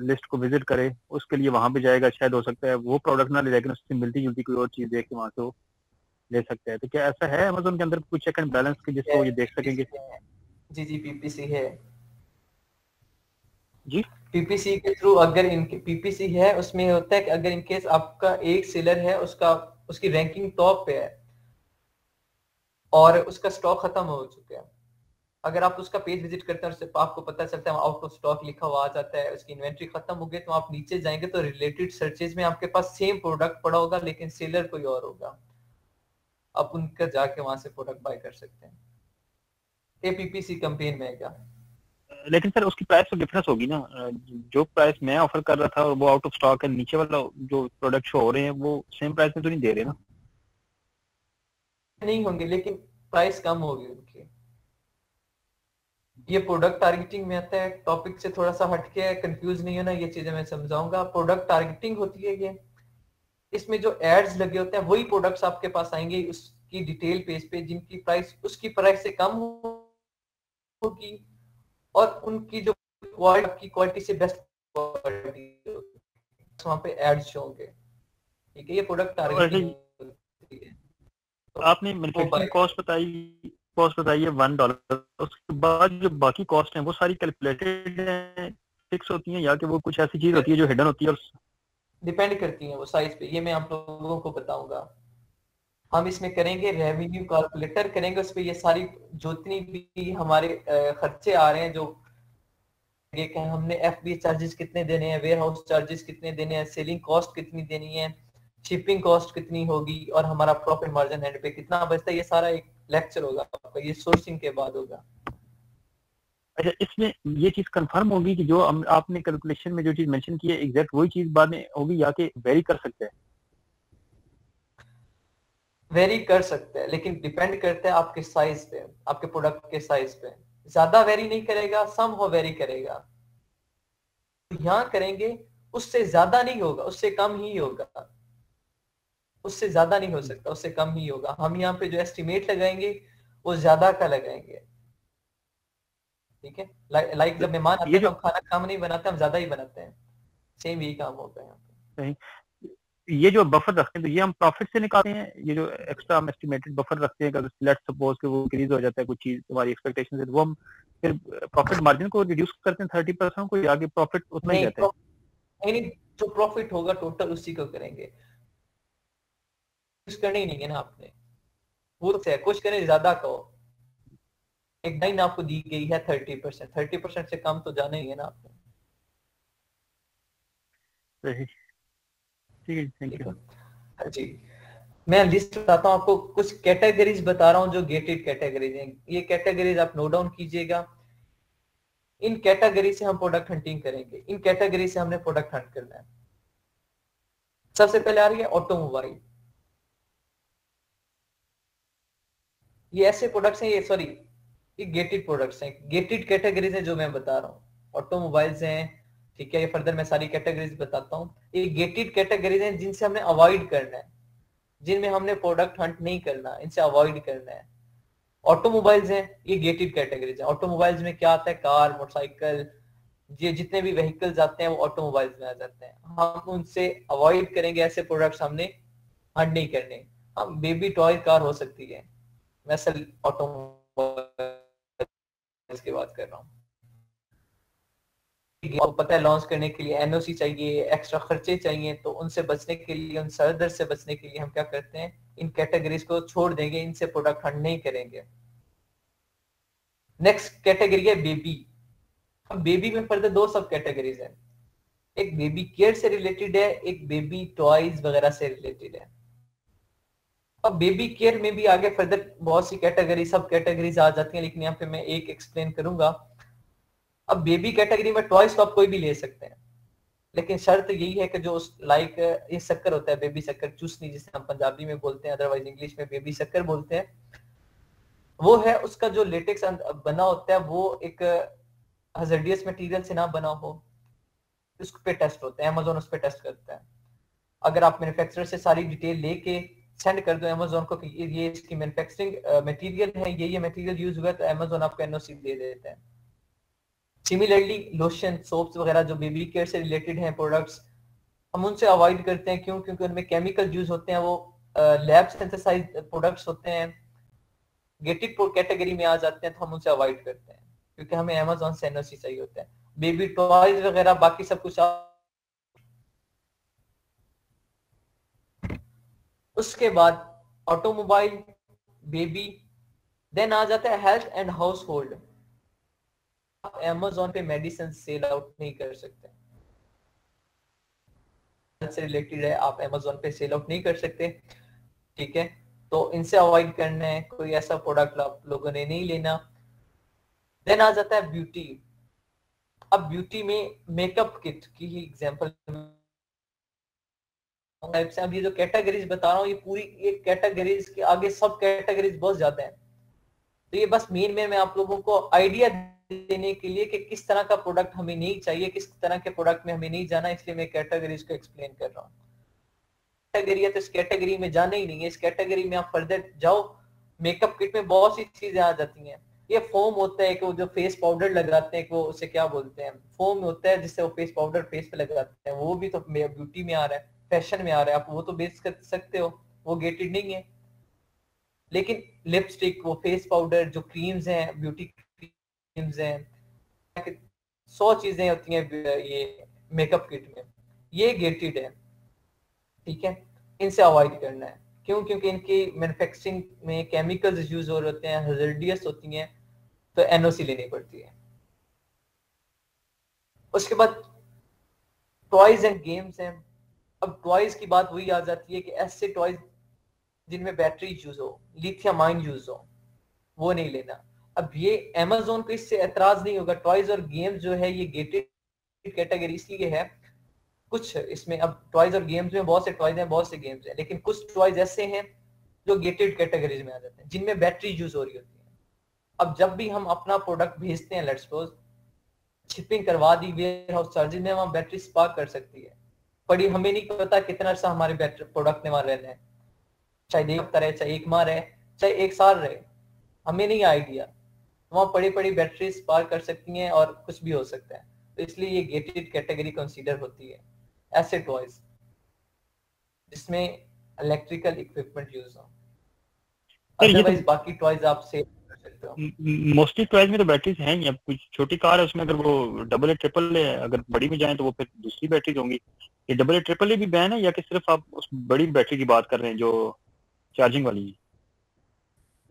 लिस्ट को विजिट करे, उसके लिए वहां पे जाएगा। शायद हो सकता है वो प्रोडक्ट ना ले, लेकिन उससे मिलती जुलती कोई और चीज देख के वहां से वो ले सकते हैं। तो क्या ऐसा है अमेज़न के अंदर कुछ चेक एंड बैलेंस के जिसको ये देख सकेंगे? जी पीपीसी है जी, पीपीसी के थ्रू, अगर इनके पीपीसी है उसमें होता है कि अगर इनकेस आपका एक सेलर है, उसकी रैंकिंग टॉप पे है और उसका स्टॉक खत्म हो चुका है, अगर आप उसका पेज विजिट करते हैं और सिर्फ आपको पता चलता है आउट ऑफ स्टॉक लिखा हुआ आ जाता है, उसकी इन्वेंट्री खत्म हो गई, तो आप नीचे जाएंगे तो रिलेटेड सर्चेज में आपके पास सेम प्रोडक्ट पड़ा होगा लेकिन सेलर कोई और होगा, आप उनका जाके वहां से प्रोडक्ट बाय कर सकते हैं। एपीपीसी कैंपेन में आएगा। लेकिन सर उसकी प्राइस तो डिफरेंस होगी ना, जो प्राइस मैं ऑफर कर रहा था और वो आउट ऑफ स्टॉक है, नीचे वाला जो प्रोडक्ट शो हो रहे हैं वो सेम प्राइस में तो नहीं दे रहे ना? नहीं होंगे लेकिन प्राइस कम होगी उनकी। ये प्रोडक्ट टारगेटिंग में आता है, टॉपिक से थोड़ा सा हटके है, कंफ्यूज नहीं होना, ये चीजें मैं समझाऊंगा। प्रोडक्ट टारगेटिंग होती है ये, इसमें जो एड्स लगे होते हैं वही प्रोडक्ट्स आपके पास आएंगे उसकी डिटेल पेज पे जिनकी प्राइस उसकी प्राइस से कम होगी और उनकी जो क्वालिटी से बेस्ट क्वालिटी वहां पे एड्स शो होंगे। ठीक है, ये प्रोडक्ट टारगेटिंग होती है। तो आपने मैन्युफैक्चरिंग कॉस्ट बताई है $1, उसके बाद जो बाकी कॉस्ट है वो सारी कैलकुलेटेड है, फिक्स होती है, या कि वो कुछ ऐसी चीज होती है जो हिडन होती है? और डिपेंड करती है वो साइज पे, ये मैं आप लोगों को बताऊंगा। हम इसमें करेंगे रेवेन्यू कैलकुलेटर करेंगे, उस पे ये सारी जितनी भी हमारे खर्चे आ रहे हैं, जो कि हमने एफबी चार्जेस कितने देने हैं, वेयर हाउस चार्जेस कितने देने हैं, सेलिंग कॉस्ट कितनी देनी है, शिपिंग कॉस्ट कितनी होगी और हमारा प्रॉफिट मार्जिन एंड पे कितना बचता है, ये सारा एक लेक्चर होगा आपका, ये सोर्सिंग के बाद होगा। अच्छा, इसमें ये चीज कंफर्म होगी कि जो आपने कैलकुलेशन में जो चीज मेंशन की है एग्जैक्ट वही चीज बाद में होगी, या कि वेरी कर सकते हैं? वेरी कर सकते हैं लेकिन डिपेंड करता है आपके साइज पे, आपके प्रोडक्ट के साइज पे। ज्यादा वेरी नहीं करेगा, सम हो वेरी करेगा। यहाँ करेंगे उससे ज्यादा नहीं होगा, उससे कम ही होगा, उससे ज्यादा नहीं हो सकता, उससे कम ही होगा। हम यहाँ पे जो एस्टिमेट लगाएंगे वो ज्यादा का लगाएंगे। ठीक है, लाइक जब मेहमान आते हैं तो हम खाना कम नहीं बनाते, हम ज्यादा ही बनाते हैं, सेम यही काम होगा यहाँ पे। ये जो बफर रखते हैं तो ये हम प्रॉफिट से निकालते हैं, ये जो एक्स्ट्रा हम एस्टिमेटेड बफर रखते हैं, अगर लेट्स सपोज कि वो इंक्रीज हो जाता है कुछ चीज हमारी एक्सपेक्टेशन से, तो वो हम फिर प्रॉफिट मार्जिन को रिड्यूस करते हैं 30% को, आगे प्रॉफिट उतना ही रहता है? नहीं, जो प्रॉफिट होगा टोटल उसी को करेंगे, कुछ करना ही नहीं है ना आपने, वो तो कुछ करें ज्यादा कहो। एक लाइन आपको दी गई है 30%, 30% से कम तो जाना ही है ना आपने। ठीक है, थैंक यू जी। मैं लिस्ट बताता हूँ आपको, कुछ कैटेगरीज बता रहा हूँ जो गेटेड कैटेगरीज हैं, ये कैटेगरीज आप नोट डाउन कीजिएगा। इन कैटेगरी से हम प्रोडक्ट हंटिंग करेंगे, इन कैटेगरी से हमने प्रोडक्ट हंट करना है। सबसे पहले आ रही है ऑटोमोबाइल। ये ऐसे प्रोडक्ट्स हैं, ये गेटेड प्रोडक्ट्स हैं, गेटेड कैटेगरीज हैं जो मैं बता रहा हूँ। ऑटोमोबाइल्स हैं, ठीक है, ये फर्दर मैं सारी कैटेगरीज बताता हूँ। ये गेटेड कैटेगरीज हैं जिनसे हमने अवॉइड करना है, जिनमें हमने प्रोडक्ट हंट नहीं करना, इनसे अवॉइड करना है। ऑटोमोबाइल्स हैं, ये गेटेड कैटेगरीज हैं। ऑटोमोबाइल्स में क्या आता है, कार, मोटरसाइकिल, ये जितने भी व्हीकल्स आते हैं वो ऑटोमोबाइल्स में आ जाते हैं। हम उनसे अवॉइड करेंगे, ऐसे प्रोडक्ट्स हमने हंट नहीं करने। हम बेबी टॉय कार हो सकती है, मैं असल ऑटोमोबाइल्स की बात कर रहा हूँ। आपको पता है लॉन्च करने के लिए एनओसी चाहिए, एक्स्ट्रा खर्चे चाहिए, तो उनसे बचने के लिए, उन सरदर्द से बचने के लिए हम क्या करते हैं, इन कैटेगरीज को छोड़ देंगे, इनसे प्रोडक्ट हंट नहीं करेंगे। नेक्स्ट कैटेगरी है बेबी। अब बेबी में फर्दर दो सब कैटेगरीज हैं, एक बेबी केयर से रिलेटेड है, एक बेबी टॉयज वगैरह से रिलेटेड है। अब बेबी केयर में भी आगे फर्दर बहुत सी कैटेगरी, सब कैटेगरीज आ जाती हैं, लेकिन यहाँ पे मैं एक एक्सप्लेन करूंगा। अब बेबी कैटेगरी में टॉयज तो आप कोई भी ले सकते हैं, लेकिन शर्त यही है कि जो लाइक ये शक्कर होता है, बेबी शक्कर, चूसनी जिसे हम पंजाबी में बोलते हैं, अदरवाइज इंग्लिश में बेबी शक्कर बोलते हैं, वो है उसका जो लेटेक्स बना होता है वो एक हजार्डियस मटेरियल से ना बना हो, उस पे टेस्ट होता है, अमेज़न उस पे टेस्ट करता है। अगर आप मैन्युफैक्चरर से सारी डिटेल लेके सेंड कर दो अमेज़न को कि ये इसकी मैन्युफैक्चरिंग मटेरियल है, ये मटेरियल यूज हुआ है, तो अमेज़न आपको एनओसी दे देता है। सिमिलरली लोशन, सोप्स वगैरह जो बेबी केयर से रिलेटेड हैं प्रोडक्ट्स, हम उनसे अवॉइड करते हैं। क्यों? क्योंकि उनमें केमिकल यूज होते हैं, वो लैब सिंथेसाइज प्रोडक्ट्स होते हैं, गेटेड कैटेगरी में आ जाते हैं, तो हम उनसे अवॉइड करते हैं क्योंकि हमें अमेज़न से एनओसी चाहिए होता है। बेबी टॉयज वगैरह बाकी सब कुछ। उसके बाद ऑटोमोबाइल, बेबी, देन आ जाता है हेल्थ एंड हाउस होल्ड। आप Amazon पे मेडिसिन सेल आउट नहीं कर सकते, से रिलेटेड है, आप Amazon पे सेल आउट नहीं कर सकते, ठीक है। तो इनसे अवॉइड करना है, कोई ऐसा प्रोडक्ट आप लोगों ने नहीं लेना। देन आ जाता है ब्यूटी। अब ब्यूटी में मेकअप किट की ही एग्जांपल, अब ये जो कैटेगरीज बता रहा हूँ, ये पूरी एक कैटेगरीज के आगे सब कैटेगरीज बहुत ज्यादा है। तो ये बस मेन मैं आप लोगों को आइडिया देने के लिए कि किस तरह का प्रोडक्ट हमें नहीं चाहिए, किस तरह के प्रोडक्ट में हमें नहीं जाना, इसलिए मैं कैटेगरीज को एक्सप्लेन कर रहा हूँ। कैटेगरी है तो इस कैटेगरी में जाना ही नहीं है, इस कैटेगरी में आप फर्दर जाओ, मेकअप किट में बहुत सी चीजें आ जाती हैं। ये फोम होता है कि वो जो फेस पाउडर लगाते हैं, वो उसे क्या बोलते हैं, फोम होता है जिससे वो फेस पाउडर फेस पे लगाते हैं, वो भी तो ब्यूटी में आ रहा है, फैशन में आ रहा है, आप वो तो बेच कर सकते हो, वो गेटेड नहीं है। लेकिन लिपस्टिक, वो फेस पाउडर, जो क्रीम्स हैं, ब्यूटी क्रीम्स हैं, 100 चीजें होती हैं ये मेकअप किट में, ये गेटेड है, ठीक है। इनसे अवॉइड करना है, क्यों? क्योंकि इनकी मैन्युफैक्चरिंग में केमिकल्स यूज हो रहे होते हैं, हैजर्डियस होती हैं, तो एनओसी लेनी पड़ती है। उसके बाद टॉयज एंड गेम्स हैं। अब टॉयज की बात वही आ जाती है कि ऐसे टॉयज जिनमें बैटरी यूज हो, लिथियम आयन यूज हो, वो नहीं लेना। अब ये Amazon को इससे एतराज नहीं होगा, टॉयज और गेम्स जो है ये गेटेड कैटेगरी इसलिए है। कुछ इसमें अब टॉयज और गेम्स में बहुत से टॉयज हैं, बहुत से गेम्स हैं, लेकिन कुछ टॉयज ऐसे हैं जो गेटेड कैटेगरीज में आ जाते हैं, जिनमें बैटरी यूज हो रही होती है। अब जब भी हम अपना प्रोडक्ट भेजते हैं, लेट्स सपोज शिपिंग करवा दी, वेयर हाउस चार्जेस में वहां बैटरी स्पार्क कर सकती है, पर हमें नहीं पता कितना अर्सा हमारे बैटरी प्रोडक्ट ने वहां रहना है, चाहे एक हफ्ता रहे, चाहे 1 माह रहे, चाहे 1 साल रहे, हमें नहीं आइडिया। वहां पड़ी पड़ी बैटरी स्पार्क कर सकती हैं और कुछ भी हो सकता है, तो इसलिए ये गेटेड कैटेगरी कंसीडर होती है। ऐसे टॉयज जिसमें इलेक्ट्रिकल इक्विपमेंट यूज हो, अदरवाइज बाकी टॉयज आप सेल कर सकते हो। मोस्टली टॉयज में तो बैटरीज हैं ही। अब कुछ छोटी कार है उसमें अगर वो डबल ए ट्रिपल है, अगर बड़ी में जाए तो वो फिर दूसरी बैटरीज होंगी। ये डबल ए ट्रिपल ए भी बैन है या कि सिर्फ आप उस बड़ी बैटरी की बात कर रहे हैं जो चार्जिंग वाली है?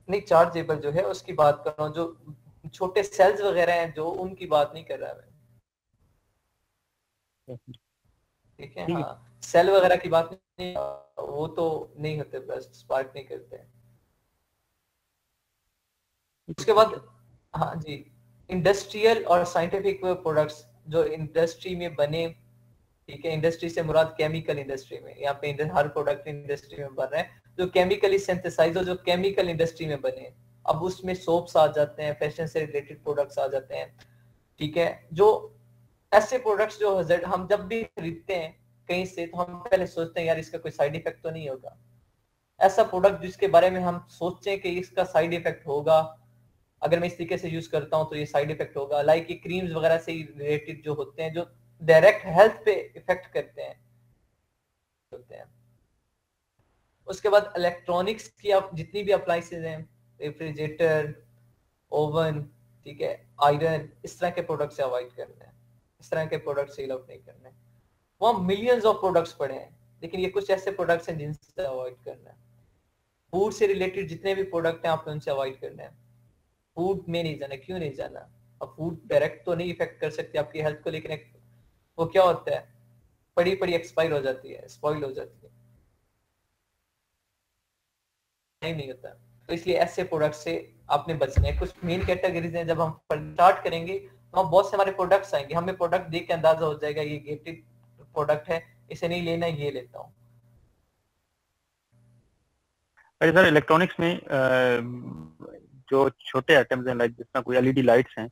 नहीं, चार्जेबल जो है उसकी बात कर रहा हूँ, जो छोटे सेल्स वगैरह हैं जो, उनकी बात नहीं कर रहा मैं, ठीक है। हाँ, सेल वगैरह की बात नहीं, वो तो नहीं होते, बस स्पार्क नहीं करते। उसके बाद हाँ जी, इंडस्ट्रियल और साइंटिफिक प्रोडक्ट्स जो इंडस्ट्री में बने, ठीक है। इंडस्ट्री से मुराद केमिकल इंडस्ट्री में, यहाँ पे हर प्रोडक्ट इंडस्ट्री में बन रहा है जो केमिकली सिंथेसाइज हो, जो केमिकल इंडस्ट्री में बने। अब उसमें सोप्स आ जाते हैं, फैशन से रिलेटेड प्रोडक्ट्स आ जाते हैं, ठीक है। जो ऐसे प्रोडक्ट्स जो हम जब भी खरीदते हैं कहीं से, तो हम पहले सोचते हैं यार इसका कोई साइड इफेक्ट तो नहीं होगा। ऐसा प्रोडक्ट जिसके बारे में हम सोचते हैं कि इसका साइड इफेक्ट होगा, अगर मैं इस तरीके से यूज करता हूँ तो ये साइड इफेक्ट होगा, लाइक ये क्रीम्स वगैरह से रिलेटेड जो होते हैं, जो डायरेक्ट हेल्थ पे इफेक्ट करते हैं। उसके बाद इलेक्ट्रॉनिक्स की आप जितनी भी अप्लायंसेज हैं, रेफ्रिजरेटर, ओवन, ठीक है, आयरन, इस तरह के प्रोडक्ट से अवॉइड करना है, इस तरह के प्रोडक्ट सेल आउट नहीं करना है। वहाँ मिलियंस ऑफ प्रोडक्ट्स पड़े हैं, लेकिन ये कुछ ऐसे प्रोडक्ट्स हैं जिनसे अवॉइड करना है। फूड से रिलेटेड जितने भी प्रोडक्ट हैं आपको उनसे अवॉइड करना है। फूड में नहीं जाना। क्यों नहीं जाना? अब फूड डायरेक्ट तो नहीं इफेक्ट कर सकती आपकी हेल्थ को, लेकिन वो क्या होता है, पड़ी पड़ी एक्सपायर हो जाती है, स्पॉइल हो जाती है, नहीं होता। तो इसलिए ऐसे प्रोडक्ट से आपने बचना है। कुछ मेन कैटेगरीज हैं, जब हम स्टार्ट करेंगे तो बहुत से हमारे प्रोडक्ट्स आएंगे, हमें प्रोडक्ट देख के अंदाजा हो जाएगा ये गेटेड प्रोडक्ट है, इसे नहीं लेना, ये लेता हूँ। अरे सर, इलेक्ट्रॉनिक्स में जो छोटे आइटम्स हैं, लाइक जिसमें कोई एलईडी लाइट्स हैं,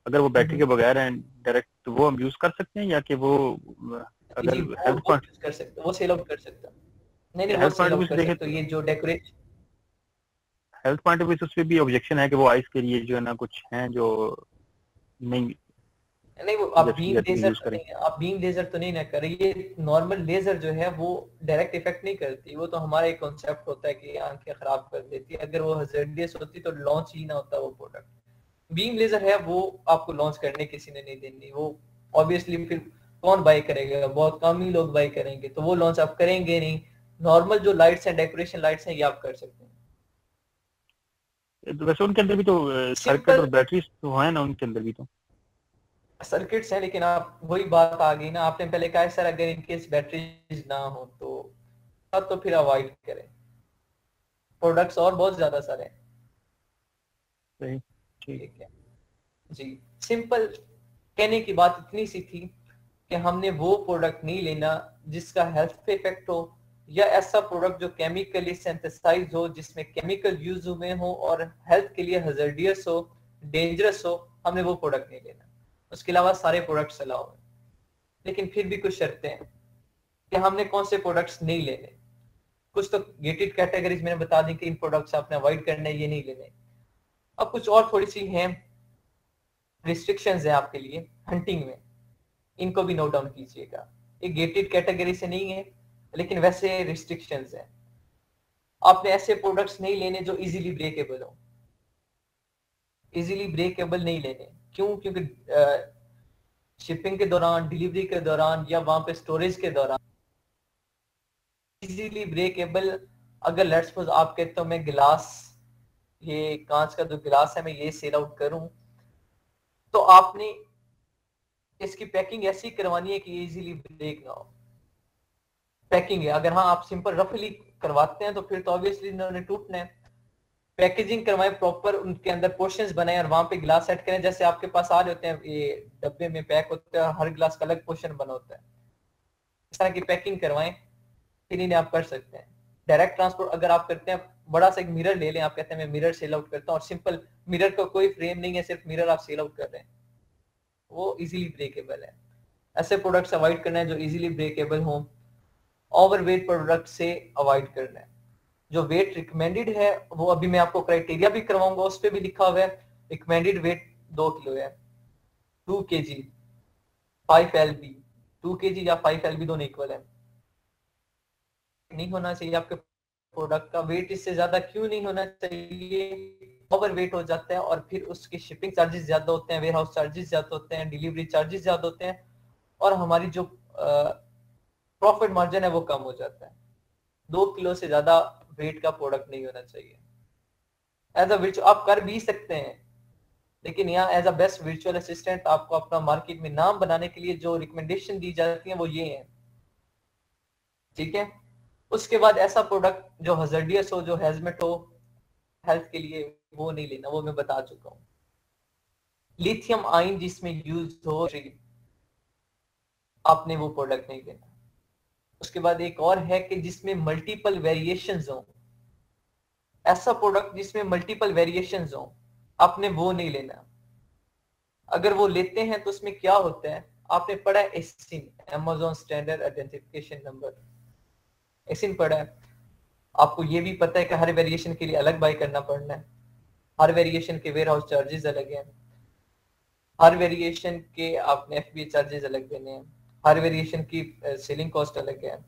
अगर वो बैटरी के बगैर हैं डायरेक्ट, तो वो हम यूज कर सकते हैं या कि वो अगर हेल्थ पॉइंट यूज कर सकते हैं, वो सेल आउट कर सकते हैं। नहीं वो सेल आउट कर सकते हैं। तो ये जो decoration health point of view से उस पे भी ऑब्जेक्शन है कि वो आइस के लिए जो है ना कुछ हैं जो नहीं वो आप बीम लेजर नहीं, आप बीम लेजर तो नहीं ना करें। ये नॉर्मल लेजर जो है वो डायरेक्ट इफेक्ट नहीं करती, वो तो हमारा एक कॉन्सेप्ट होता है कि आंखें खराब कर देती है। अगर वो हैजर्डियस होती तो लॉन्च ही ना होता वो प्रोडक्ट। बीम लेजर है वो आपको लॉन्च करने किसी ने नहीं देनी, वो ऑब्वियसली फिर कौन बाय करेगा, बहुत कम ही लोग बाय करेंगे, तो वो लॉन्च आप करेंगे नहीं। नॉर्मल जो लाइट्स हैं, डेकोरेशन लाइट्स हैं, ये आप कर सकते हैं। वैसे उनके अंदर भी तो सर्किट और बैटरी तो है ना, उनके अंदर भी तो सर्किट्स हैं, लेकिन आप वही बात आ गई ना, आपने पहले कहा सर अगर इनकेस बैटरीज ना हो तो फिर अवॉइड करें। प्रोडक्ट्स और बहुत ज्यादा सारे हैं। सही, ठीक। ठीक है जी। सिंपल कहने की बात इतनी सी थी कि हमने वो प्रोडक्ट नहीं लेना जिसका हेल्थ पे इफेक्ट हो, या ऐसा प्रोडक्ट जो केमिकली सिंथेसाइज हो, जिसमें केमिकल यूज हुए हो और हेल्थ के लिए हजार्डियस हो, डेंजरस हो, हमने वो प्रोडक्ट नहीं लेना। उसके अलावा सारे प्रोडक्ट्स अलाउ हैं, लेकिन फिर भी कुछ शर्तें हैं कि हमने कौन से प्रोडक्ट्स नहीं लेने। कुछ तो गेटेड कैटेगरीज मैंने बता दी कि इन प्रोडक्ट्स आपने अवॉइड करने, ये नहीं लेने। अब कुछ और थोड़ी सी हैं रिस्ट्रिक्शंस है आपके लिए हंटिंग में, इनको भी नोट डाउन कीजिएगा। ये गेटेड कैटेगरी से नहीं है, लेकिन वैसे रिस्ट्रिक्शंस हैं। आपने ऐसे प्रोडक्ट्स नहीं लेने जो इजीली ब्रेकेबल हो। इजीली ब्रेकेबल नहीं लेने, क्यों? क्योंकि शिपिंग के दौरान, डिलीवरी के दौरान, या वहां पे स्टोरेज के दौरान इजीली ब्रेकेबल, अगर लेट्स सपोज आप कहते हो मैं गिलास, ये कांच का जो गिलास है मैं ये सेल आउट करूं, तो आपने इसकी पैकिंग ऐसी करवानी है कि इजीली ब्रेक ना हो। पैकिंग है, अगर हाँ आप सिंपल रफली करवाते हैं तो फिर तो ऑब्वियसली इन्होंने टूटना है। पैकेजिंग करवाएं प्रॉपर, उनके अंदर पोर्शंस बनाएं और वहां पे गिलास सेट करें, जैसे आपके पास आ रहे होते हैं ये डब्बे में पैक होते हैं और हर गिलास का अलग पोर्शन बना होता है। इस तरह की पैकिंग करवाएं, फिर इन्हें आप कर सकते हैं। डायरेक्ट ट्रांसपोर्ट अगर आप करते हैं, बड़ा सा एक मिरर ले लें, आप कहते हैं मैं मिरर सेल आउट करता हूँ, और सिंपल मिरर का कोई फ्रेम नहीं है, सिर्फ मिरर आप सेल आउट कर रहे हैं, वो इजीली ब्रेकेबल है। ऐसे प्रोडक्ट्स अवॉइड करना है जो इजीली ब्रेकेबल हों। ओवरवेट प्रोडक्ट से अवॉइड करना है। जो वेट रिकमेंडेड है वो अभी मैं आपको क्राइटेरिया भी करवाऊंगा, उस पर भी लिखा हुआ है। रिकमेंडेड वेट 2 किलो है, 2 kg, 5 LB, 2 kg या 5 LB दोनों इक्वल है। नहीं होना चाहिए आपके प्रोडक्ट का वेट, इससे ज्यादा क्यों नहीं होना चाहिए? ओवर वेट हो जाता है और फिर उसके शिपिंग चार्जेस ज्यादा होते हैं, वेयर हाउस चार्जेस ज्यादा होते हैं, डिलीवरी चार्जेस ज्यादा होते हैं, और हमारी जो प्रॉफिट मार्जिन है वो कम हो जाता है। 2 किलो से ज्यादा वेट का प्रोडक्ट नहीं होना चाहिए। एज अ विच आप कर भी सकते हैं, लेकिन यहाँ as a best virtual assistant आपको अपना मार्केट में नाम बनाने के लिए जो रिकमेंडेशन दी जाती है वो ये है। ठीक है, उसके बाद ऐसा प्रोडक्ट जो हजार्डियस हो, जो हेजमेट हो हेल्थ के लिए, वो नहीं लेना, वो मैं बता चुका हूँ। लिथियम आयन जिसमें यूज हो, आपने वो प्रोडक्ट नहीं लेना। उसके बाद एक और है कि जिसमें मल्टीपल वेरिएशंस हो, ऐसा प्रोडक्ट जिसमें मल्टीपल वेरिएशंस हो, आपने वो नहीं लेना। अगर वो लेते हैं तो उसमें क्या होता है, आपने पढ़ा है एसिन, अमेज़न स्टैंडर्ड आइडेंटिफिकेशन नंबर, एसिन पढ़ा है। आपको ये भी पता है कि हर वेरिएशन के लिए अलग बाय करना पड़ना है, हर वेरिएशन के वेयर हाउस चार्जेस अलग हैं, हर वेरिएशन के आपने एफबीए चार्जेस अलग देने हैं, हर वेरिएशन की सेलिंग कॉस्ट अलग है,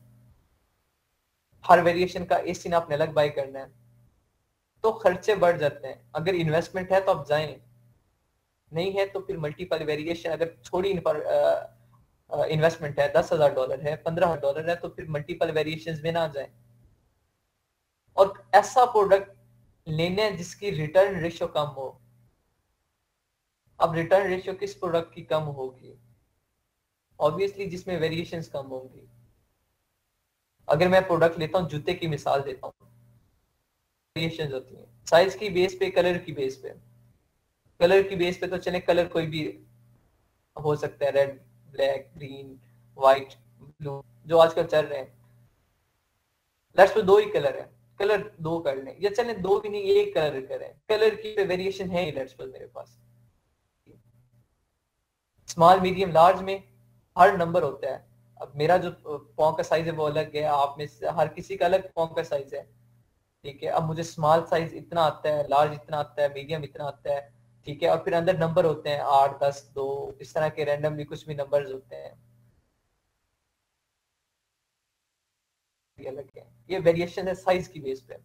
हर वेरिएशन का एसिन आपने अलग बाय करना है, तो खर्चे बढ़ जाते हैं। अगर इन्वेस्टमेंट है तो आप जाएं, नहीं है तो फिर मल्टीपल वेरिएशन, अगर छोड़ी इन्वेस्टमेंट है $10,000 है, $15,000 है, तो फिर मल्टीपल वेरिएशंस में ना जाएं। और ऐसा प्रोडक्ट लेने जिसकी रिटर्न रेशियो कम हो। अब रिटर्न रेशियो किस प्रोडक्ट की कम होगी? ऑब्वियसली जिसमें वेरिएशंस कम होंगी। अगर मैं प्रोडक्ट लेता हूं, जूते की मिसाल देता हूं, वेरिएशंस होती हैं साइज की बेस पे, कलर की बेस पे। कलर की बेस पे तो चले कलर कोई भी हो सकता है, red, black, green, white, blue, जो आजकल चल रहे हैं। लेट्स पे 2 ही कलर है, कलर 2 कर लें, या चले 2 भी नहीं, एक कलर करें। कलर की वेरिएशन है ही लेट्स पे मेरे पास। स्मॉल, मीडियम, लार्ज में हर नंबर होता है। अब मेरा जो पाँव का साइज है वो अलग है, आप में से हर किसी का अलग पाँव का साइज है। ठीक है, अब मुझे स्मॉल साइज इतना आता है, लार्ज इतना आता है, मीडियम इतना आता है। ठीक है, और फिर अंदर नंबर होते हैं 8, 10, 2, इस तरह के रैंडमली कुछ भी नंबर्स होते हैं, अलग है। ये वेरिएशन है साइज की बेस पे।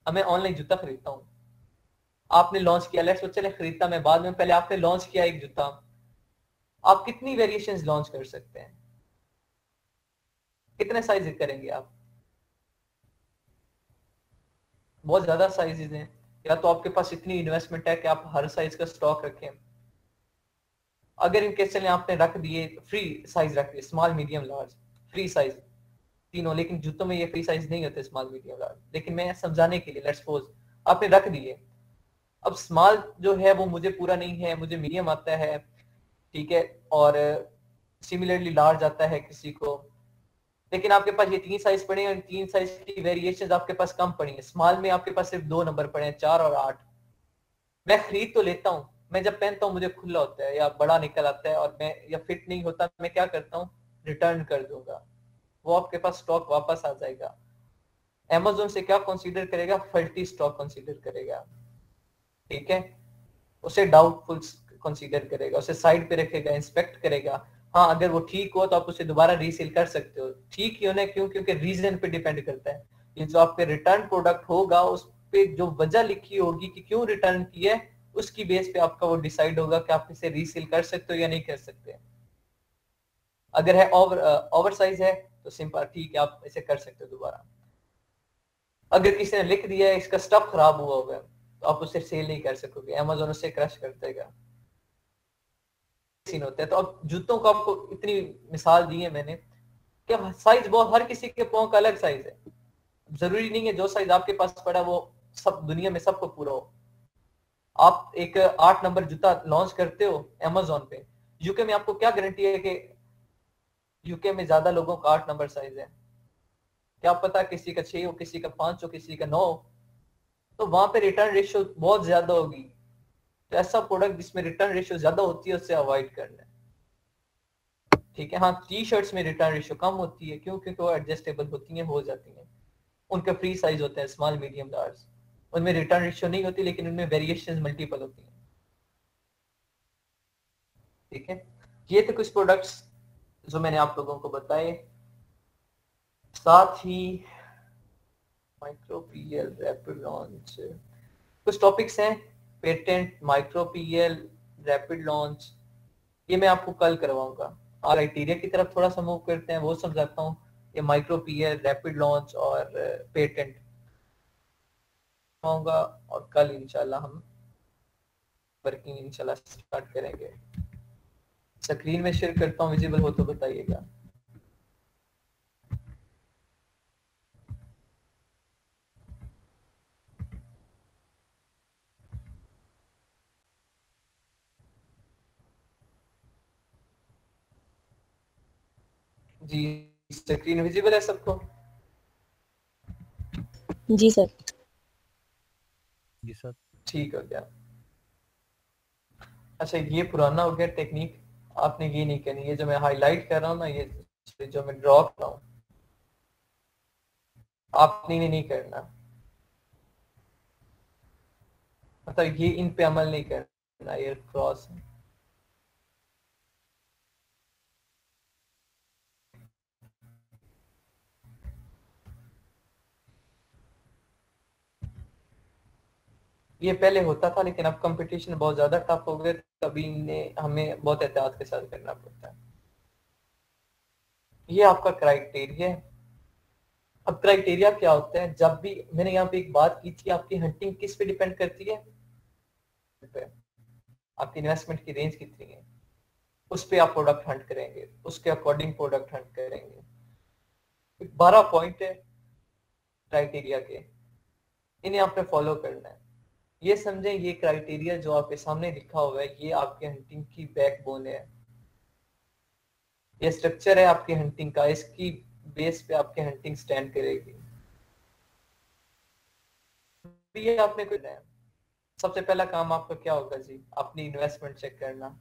अब मैं ऑनलाइन जूता खरीदता हूँ, आपने लॉन्च किया, लेट्स चले खरीदता मैं बाद में, पहले आपने लॉन्च किया एक जूता, आप कितनी वेरिएशंस लॉन्च कर सकते हैं? कितने साइज करेंगे आप? बहुत ज्यादा साइजेस हैं, या तो आपके पास इतनी इन्वेस्टमेंट है कि आप हर साइज का स्टॉक रखें। अगर इनके चले आपने रख दिए फ्री साइज, रख दिए small medium large free size तीनों, लेकिन जूतों में ये फ्री साइज नहीं होते स्मॉल मीडियम लार्ज, लेकिन मैं समझाने के लिए लेट्स सपोज आपने रख दिए, अब स्मॉल जो है वो मुझे पूरा नहीं है, मुझे मीडियम आता है, ठीक है, और सिमिलरली लार्ज आता है किसी को, लेकिन आपके पास ये 3 साइज पड़े हैं और 3 साइज की वेरिएशंस आपके पास कम पड़ी हैं। स्मॉल में आपके पास सिर्फ 2 नंबर पड़े हैं, 4 और 8। मैं खरीद तो लेता हूँ, मैं जब पहनता हूँ मुझे खुला होता है या बड़ा निकल आता है और मैं या फिट नहीं होता, मैं क्या करता हूँ, रिटर्न कर दूंगा, वो आपके पास स्टॉक वापस आ जाएगा। Amazon से क्या कंसीडर करेगा, फल्टी स्टॉक कंसीडर करेगा, ठीक है, उसे डाउटफुल कंसीडर करेगा, उसे साइड पे रखेगा, इंस्पेक्ट करेगा। हाँ, अगर वो ठीक हो तो आप उसे दोबारा रीसेल कर सकते हो। ठीक ही होना क्यों, क्योंकि रीजन पे डिपेंड करता है। ये जो आपके रिटर्न प्रोडक्ट होगा उस पे जो वजह लिखी होगी कि क्यों रिटर्न किया है, उसकी बेस पे आपका वो डिसाइड होगा कि आप इसे रीसेल कर सकते हो या नहीं कर सकते। अगर है ओवर साइज है तो सिंपल ठीक है, आप इसे कर सकते हो दोबारा। अगर किसी ने लिख दिया है इसका स्टफ खराब हुआ होगा तो आप उसे सेल नहीं कर सकोगे, अमेज़न उसे क्रश कर देगा। सीन होता है। तो अब जूतों को आपको इतनी मिसाल दी है मैंने कि साइज बहुत, हर किसी के पाँव का अलग साइज है, जरूरी नहीं है जो साइज आपके पास पड़ा वो सब दुनिया में सबको पूरा हो। आप एक 8 नंबर जूता लॉन्च करते हो अमेज़न पे, यूके में आपको क्या गारंटी है कि यूके में ज्यादा लोगों का 8 नंबर साइज है? क्या पता किसी का 6 हो, किसी का 5 हो, किसी का 9 हो, तो वहां पे रिटर्न रेशियो बहुत ज्यादा होगी। तो ऐसा प्रोडक्ट जिसमें रिटर्न रेशियो ज्यादा होती है उससे अवॉइड करना है, ठीक है। हाँ, टी शर्ट्स में रिटर्न रेशियो कम होती है, क्यों? क्योंकि वो एडजस्टेबल होती हैं, हो जाती हैं, उनके फ्री साइज होते हैं स्मॉल मीडियम लार्ज, उनमें रिटर्न रेशियो नहीं होती, लेकिन उनमें वेरिएशंस मल्टीपल होती हैं, ठीक है। ये थे कुछ प्रोडक्ट्स जो मैंने आप लोगों को बताए। साथ ही माइक्रो पीएल रैपिड लॉन्च, कुछ टॉपिक्स हैं, patent, micro PL, rapid launch, ये मैं आपको कल करवाऊंगा। और क्राइटेरिया की तरफ थोड़ा सा मूव करते हैं, वो समझाता हूँ। ये माइक्रो पीएल, रैपिड लॉन्च और पेटेंट होगा, और कल इंशाल्लाह हम वर्किंग इंशाल्लाह स्टार्ट करेंगे। स्क्रीन में शेयर करता हूँ, विजिबल हो तो बताइएगा। जी, स्क्रीन विजिबल है सबको? जी सर। जी सर। ठीक हो गया। अच्छा, ये पुराना हो गया टेक्निक, आपने ये नहीं करनी। ये जो मैं हाईलाइट कर रहा हूँ ना, ये जो मैं ड्रॉ कर रहा हूँ, आपने नहीं करना, मतलब ये इन पे अमल नहीं करना, ये क्रॉस है। ये पहले होता था, लेकिन अब कंपटीशन बहुत ज्यादा टफ हो गए, तभी हमें बहुत एहतियात के साथ करना पड़ता है। ये आपका क्राइटेरिया है। अब क्राइटेरिया क्या होता है, जब भी मैंने यहाँ पे एक बात की थी, आपकी हंटिंग किस पे डिपेंड करती है, आपकी इन्वेस्टमेंट की रेंज कितनी है, उस पे आप प्रोडक्ट हंट करेंगे, उसके अकॉर्डिंग प्रोडक्ट हंट करेंगे। 12 पॉइंट है क्राइटेरिया के, इन्हें आपने फॉलो करना है। ये समझें, ये क्राइटेरिया जो आपके सामने लिखा हुआ है, ये आपके हंटिंग की बैकबोन है, ये स्ट्रक्चर है आपकी हंटिंग का, इसकी बेस पे आपकी हंटिंग स्टैंड करेगी। ये आपने कुछ है, सबसे पहला काम आपका क्या होगा जी, अपनी इन्वेस्टमेंट चेक करना,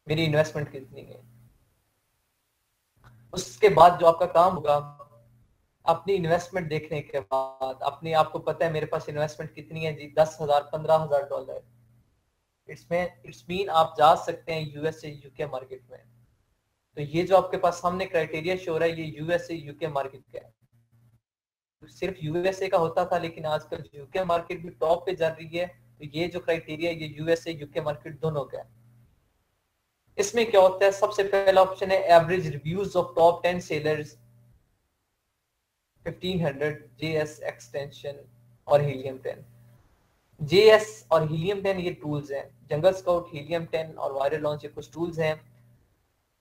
मेरी इन्वेस्टमेंट कितनी है। उसके बाद जो आपका काम होगा, अपनी इन्वेस्टमेंट देखने के बाद, अपनी आपको पता है मेरे पास इन्वेस्टमेंट कितनी है जी, $10,000 $15,000। इट्स मीन आप जा सकते हैं यूएसए यूके मार्केट में। तो ये जो आपके पास सामने क्राइटेरिया शो रहा है, ये यूएसए यूके मार्केट का है। सिर्फ यूएसए का होता था, लेकिन आजकल यूके मार्केट भी टॉप पे जा रही है। तो ये जो क्राइटेरिया है, ये यूएसए यूके मार्केट दोनों का है। इसमें क्या होता है, सबसे पहला ऑप्शन है average reviews of top 10 sellers 1500 JS extension और हीलियम 10। JS और हीलियम 10 ये टूल्स हैं, जंगल स्काउट, हीलियम 10 और वायरल लॉन्च, ये कुछ टूल्स हैं,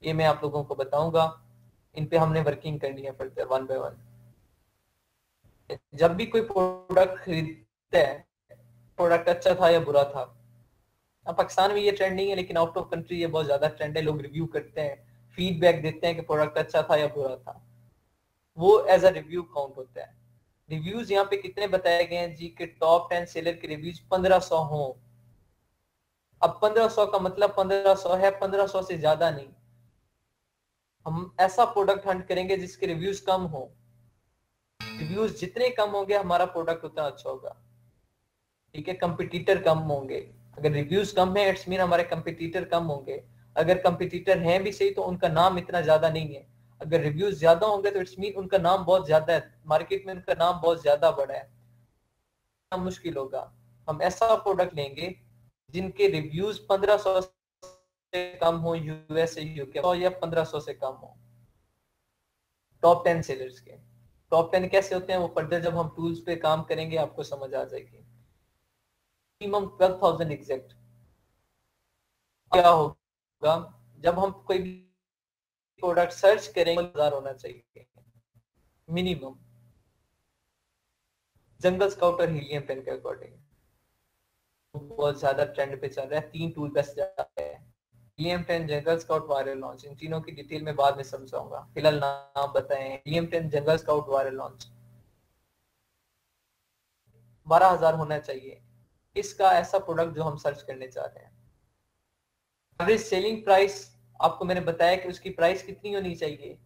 ये मैं आप लोगों को बताऊंगा, इन पे हमने वर्किंग करनी है फर्दर वन बाय वन। जब भी कोई प्रोडक्ट खरीदते हैं, प्रोडक्ट अच्छा था या बुरा था, अब पाकिस्तान में ये ट्रेंड नहीं है लेकिन आउट ऑफ कंट्री ये बहुत ज्यादा ट्रेंड है, लोग रिव्यू करते हैं, फीडबैक देते हैं कि प्रोडक्ट अच्छा था या बुरा था, वो एज अ रिव्यू काउंट होता है। रिव्यूज यहाँ पे कितने बताए गए हैं जी कि टॉप 10 सेलर के रिव्यूज 1500 हों। अब 1500 का मतलब 1500 है, 1500 से ज्यादा नहीं। हम ऐसा प्रोडक्ट हंट करेंगे जिसके रिव्यूज कम हो, रिव्यूज जितने कम होंगे हमारा प्रोडक्ट उतना अच्छा होगा, ठीक है। कंपटीटर कम होंगे, अगर रिव्यूज कम है इट्स मीन हमारे कंपटीटर कम होंगे, अगर कंपटीटर हैं भी सही तो उनका नाम इतना ज्यादा नहीं है, अगर रिव्यूज ज्यादा होंगे तो इट्स मीन उनका नाम बहुत ज्यादा है, मार्केट में उनका नाम बहुत ज्यादा बड़ा है, मुश्किल होगा। हम ऐसा प्रोडक्ट लेंगे जिनके रिव्यूज 1500 से कम हो, यूएस यूके या 1500 से कम हो, टॉप 10 सेलर्स के। टॉप 10 कैसे होते हैं वो फर्दर जब हम टूल्स पे काम करेंगे आपको समझ आ जाएगी। मिनिमम 12,000 एग्जैक्ट क्या होगा जब हम कोई भी प्रोडक्ट सर्च करेंगे, 1000 होना चाहिए मिनिमम, जंगल स्काउट और हीलियम 10 के अकॉर्डिंग। बहुत ज्यादा ट्रेंड पे चल रहा है, 3 टूल बेस्ट जा रहे हैं, Helium 10, Jungle Scout, Viral Launch. इन तीनों की डिटेल में बाद में समझाऊंगा, फिलहाल नाम बताएं। Helium 10, Jungle Scout, Viral launch 12,000 होना चाहिए इसका ऐसा प्रोडक्ट जो हम सर्च करने चाह रहे हैं। एवरेज सेलिंग प्राइस आपको मैंने बताया कि उसकी प्राइस कितनी होनी चाहिए,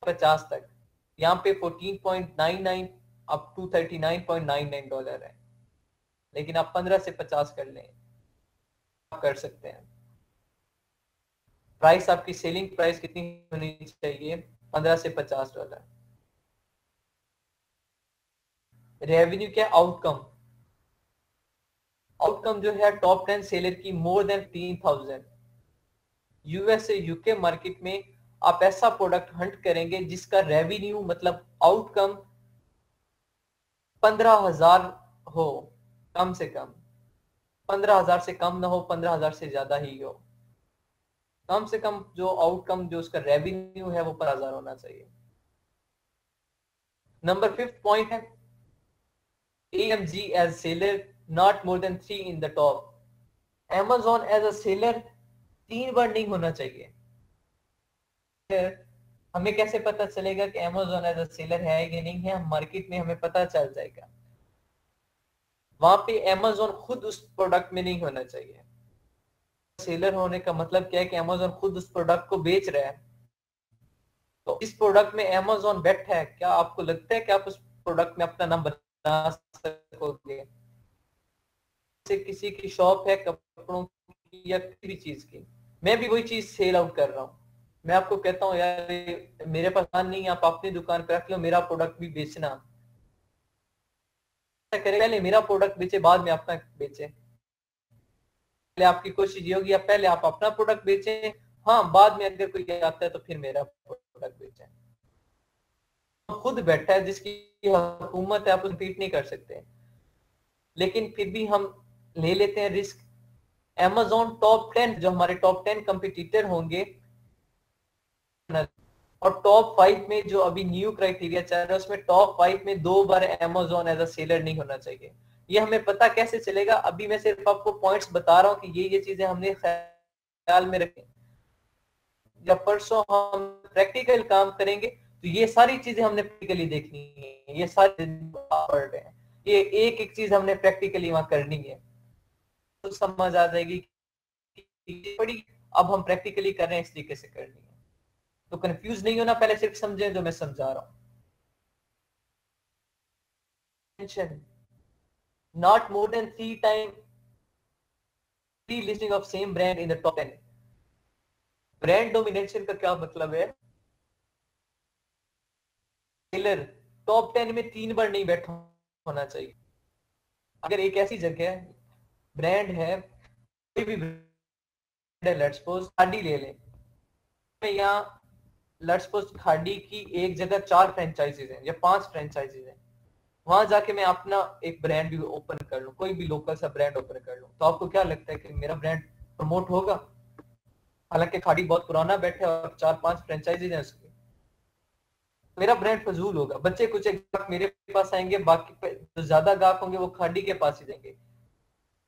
50 तक। यहाँ पे 14.99 अप टू $39.99 है, लेकिन आप 15 से 50 कर लें, आप कर सकते हैं। प्राइस आपकी सेलिंग प्राइस कितनी होनी चाहिए, 15 से $50। रेवेन्यू क्या, आउटकम, आउटकम जो है टॉप 10 सेलर की more than 3,000। USA UK market में आप ऐसा प्रोडक्ट हंट करेंगे जिसका रेवेन्यू मतलब आउटकम 15,000 हो, कम से कम 15,000 से कम ना हो, 15,000 से ज्यादा ही हो, कम से कम जो आउटकम जो उसका रेवेन्यू है वो 15,000 होना चाहिए। नंबर 5th पॉइंट है AMG as seller not more than 3 in the top। Amazon as a seller 3 बार नहीं होना चाहिए। हमें कैसे पता चलेगा कि Amazon as a seller है कि नहीं है, हम मार्केट में हमें पता चल जाएगा, वहां पे Amazon खुद उस प्रोडक्ट में नहीं होना चाहिए। सेलर होने का मतलब क्या है कि Amazon खुद उस प्रोडक्ट को बेच रहा है, तो इस प्रोडक्ट में Amazon बैठा है, क्या आपको लगता है कि आप उस प्रोडक्ट में अपना नाम बना सकोगे? किसी की शॉप है कपड़ों की या किसी भी चीज की, मैं भी वही चीज सेल आउट कर रहा हूँ, मैं आपको कहता हूँ यार मेरे पास नहीं, आप अपनी दुकान पे रख लो, मेरा प्रोडक्ट भी बेचना, पहले मेरा प्रोडक्ट बेचे बाद में अपना बेचे। पहले आपकी कोशिश ये होगी पहले आप अपना प्रोडक्ट बेचें, हाँ बाद में अगर कोई आता है तो फिर मेरा प्रोडक्ट बेचें। खुद बैठा है जिसकी हुकूमत है, आप उसे पीट नहीं कर सकते, लेकिन फिर भी हम ले लेते हैं रिस्क। Amazon टॉप 10 जो हमारे टॉप 10 कंपटीटर होंगे और टॉप 5 में जो अभी न्यू क्राइटेरिया चल रहा है उसमें टॉप 5 में 2 बार Amazon एज अ सेलर नहीं होना चाहिए। ये हमें पता कैसे चलेगा, अभी मैं सिर्फ आपको पॉइंट्स बता रहा हूँ कि ये चीजें हमने ख्याल में रखें, जब परसों हम प्रैक्टिकल काम करेंगे तो ये सारी चीजें हमने प्रैक्टिकली देखनी है, ये सारी पढ़ रहे हैं, ये एक एक चीज हमने प्रैक्टिकली वहां करनी है, तो समझ आ जाएगी कि बड़ी अब हम प्रैक्टिकली कर रहे हैं इस तरीके से करनी है। तो कंफ्यूज नहीं होना, पहले सिर्फ समझे जो मैं समझा रहा हूँ। Not more then 3 time 3 listing of same brand in the top 10। Brand domination का क्या मतलब है, सेलर टॉप 10 में 3 बार नहीं बैठा होना चाहिए। अगर एक ऐसी जगह ब्रांड है, कोई भी लेट्स सपोज खाड़ी ले लें, यहाँ लेट्स सपोज खाड़ी की एक जगह 4 फ्रेंचाइजीज हैं या 5 फ्रेंचाइजीज हैं, वहां जाके मैं अपना एक ब्रांड भी ओपन कर लूं, कोई भी लोकल सा ब्रांड ओपन कर लूं, तो आपको क्या लगता है कि मेरा ब्रांड प्रमोट होगा? हालांकि खाड़ी बहुत पुराना बैठा है और 4-5 फ्रेंचाइजीज हैं उसकी, मेरा ब्रांड फजूल होगा। बच्चे कुछ एक ग्राहक मेरे पास आएंगे, बाकी जो ज्यादा ग्राहक होंगे वो खाड़ी के पास ही जाएंगे।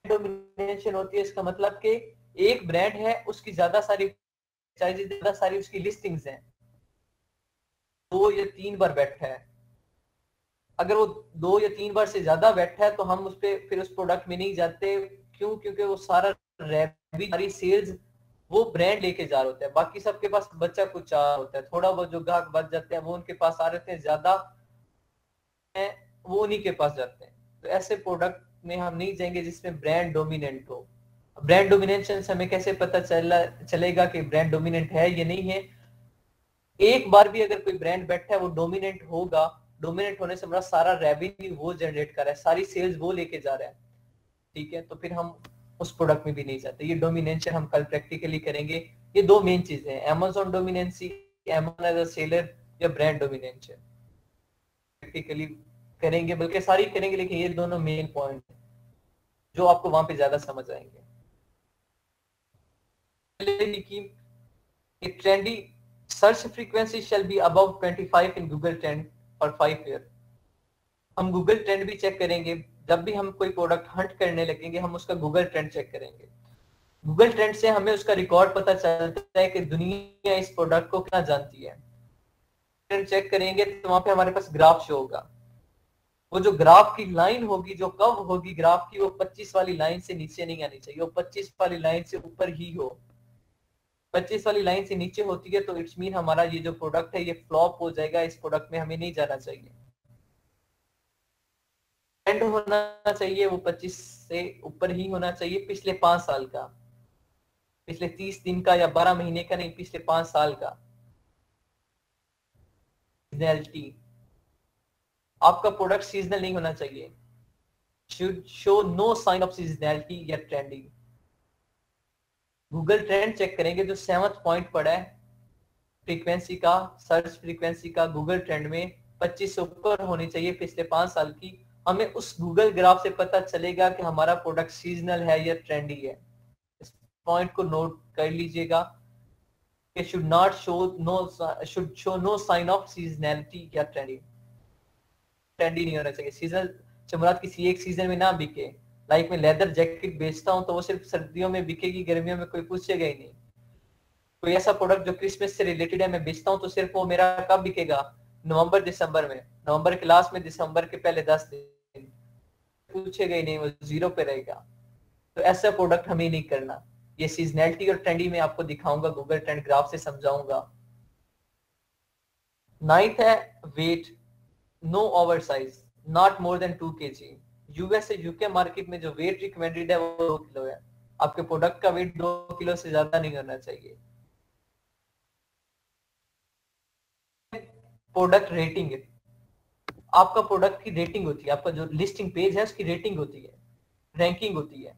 डोमिनेशन होती है, इसका मतलब कि एक ब्रांड है, उसकी ज्यादा सारी फ्रेंचाइजीज, ज्यादा सारी उसकी लिस्टिंग्स हैं, 2 या 3 बार बैठा है। अगर वो 2 या 3 बार से ज्यादा बैठा है तो हम उस पे फिर उस प्रोडक्ट में नहीं जाते। क्यों? क्योंकि वो सारा रेवेन्यू, सारी सेल्स वो ब्रांड लेके जा रहे होते हैं, बाकी सबके पास बच्चा कुछ आ होता है, थोड़ा बहुत जो ग्राहक बच जाते हैं वो उनके पास आ रहे हैं, ज्यादा है वो उन्हीं के पास जाते हैं। तो ऐसे प्रोडक्ट में हम नहीं जाएंगे जिसमें ब्रांड डोमिनेंट हो। ब्रांड डोमिनेशन से हमें कैसे पता चलेगा कि ब्रांड डोमिनेंट है या नहीं है? एक बार भी अगर कोई ब्रांड बैठा है वो डोमिनेंट होगा, डोमिनेंट होने से हमारा सारा रेवेन्यू वो जनरेट कर रहा है, सारी सेल्स वो लेके जा रहा है, ठीक है, तो फिर हम उस प्रोडक्ट में भी नहीं जाते। ये डोमिनेशन हम कल प्रैक्टिकली करेंगे। ये 2 मेन चीजें हैं, Amazon dominancy, Amazon as a seller, या ब्रांड डोमिनेशन, प्रैक्टिकली करेंगे, बल्कि सारी करेंगे, लेकिन ये दोनों मेन पॉइंट हैं जो आपको वहां पे ज्यादा समझ आएंगे। Trendy search frequency shall be above 25 in Google trend for 5 year. हम गूगल ट्रेंड भी चेक करेंगे, जब भी हम कोई प्रोडक्ट हंट करने लगेंगे हम उसका गूगल ट्रेंड चेक करेंगे। गूगल ट्रेंड से हमें उसका रिकॉर्ड पता चलता है कि दुनिया इस प्रोडक्ट को क्या जानती है। ट्रेंड चेक करेंगे तो वहां पे हमारे पास ग्राफ शो होगा, वो जो ग्राफ की लाइन होगी, जो कव होगी ग्राफ की, वो 25 वाली लाइन से नीचे नहीं आनी चाहिए, वो 25 वाली लाइन से ऊपर ही हो। 25 वाली लाइन से नीचे होती है तो इट्स मीन हमारा ये जो प्रोडक्ट है ये फ्लॉप हो जाएगा, इस प्रोडक्ट में हमें नहीं जाना चाहिए। ट्रेंड होना चाहिए वो 25 से ऊपर ही होना चाहिए, पिछले 5 साल का, पिछले 30 दिन का या 12 महीने का नहीं, पिछले 5 साल का। सीजनैलिटी, आपका प्रोडक्ट सीजनल नहीं होना चाहिए, should show no sign of seasonality या ट्रेंडिंग। गूगल ट्रेंड चेक करेंगे, जो 7th पॉइंट पड़ा है फ्रीक्वेंसी का, सर्च फ्रीक्वेंसी का गूगल ट्रेंड में 25 से ऊपर होनी चाहिए पिछले 5 साल की। हमें उस गूगल ग्राफ से पता चलेगा कि हमारा प्रोडक्ट सीजनल है या ट्रेंडी है। इस पॉइंट को नोट कर लीजिएगा कि should show no sign of seasonality या ट्रेंडी। ट्रेंडी नहीं होना चाहिए। सीजनल से मुराद किसी एक सीजन में ना बिके। लाइक मैं लेदर जैकेट बेचता हूं तो वो सिर्फ सर्दियों में बिकेगी, गर्मियों में कोई पूछेगा ही नहीं। कोई ऐसा प्रोडक्ट जो क्रिसमस से रिलेटेड है मैं बेचता हूं तो सिर्फ वो मेरा कब बिकेगा? नवंबर दिसंबर में, नवंबर के लास्ट में, दिसंबर के पहले 10 दिन, पूछेगा ही नहीं, वो 0 पे रहेगा। तो ऐसा प्रोडक्ट हमें नहीं करना। ये सीजनैलिटी और ट्रेंडी में आपको दिखाऊंगा, गूगल ट्रेंड ग्राफ से समझाऊंगा। 9th है weight, no over size, not more than 2 kg। US से यूके मार्केट में जो वेट रिकमेंडेड है वो 2 किलो है। आपके प्रोडक्ट का वेट 2 किलो से ज्यादा नहीं होना चाहिए। प्रोडक्ट रेटिंग, आपका प्रोडक्ट की रेटिंग होती है, आपका जो लिस्टिंग पेज है उसकी रेटिंग होती है, रैंकिंग होती है।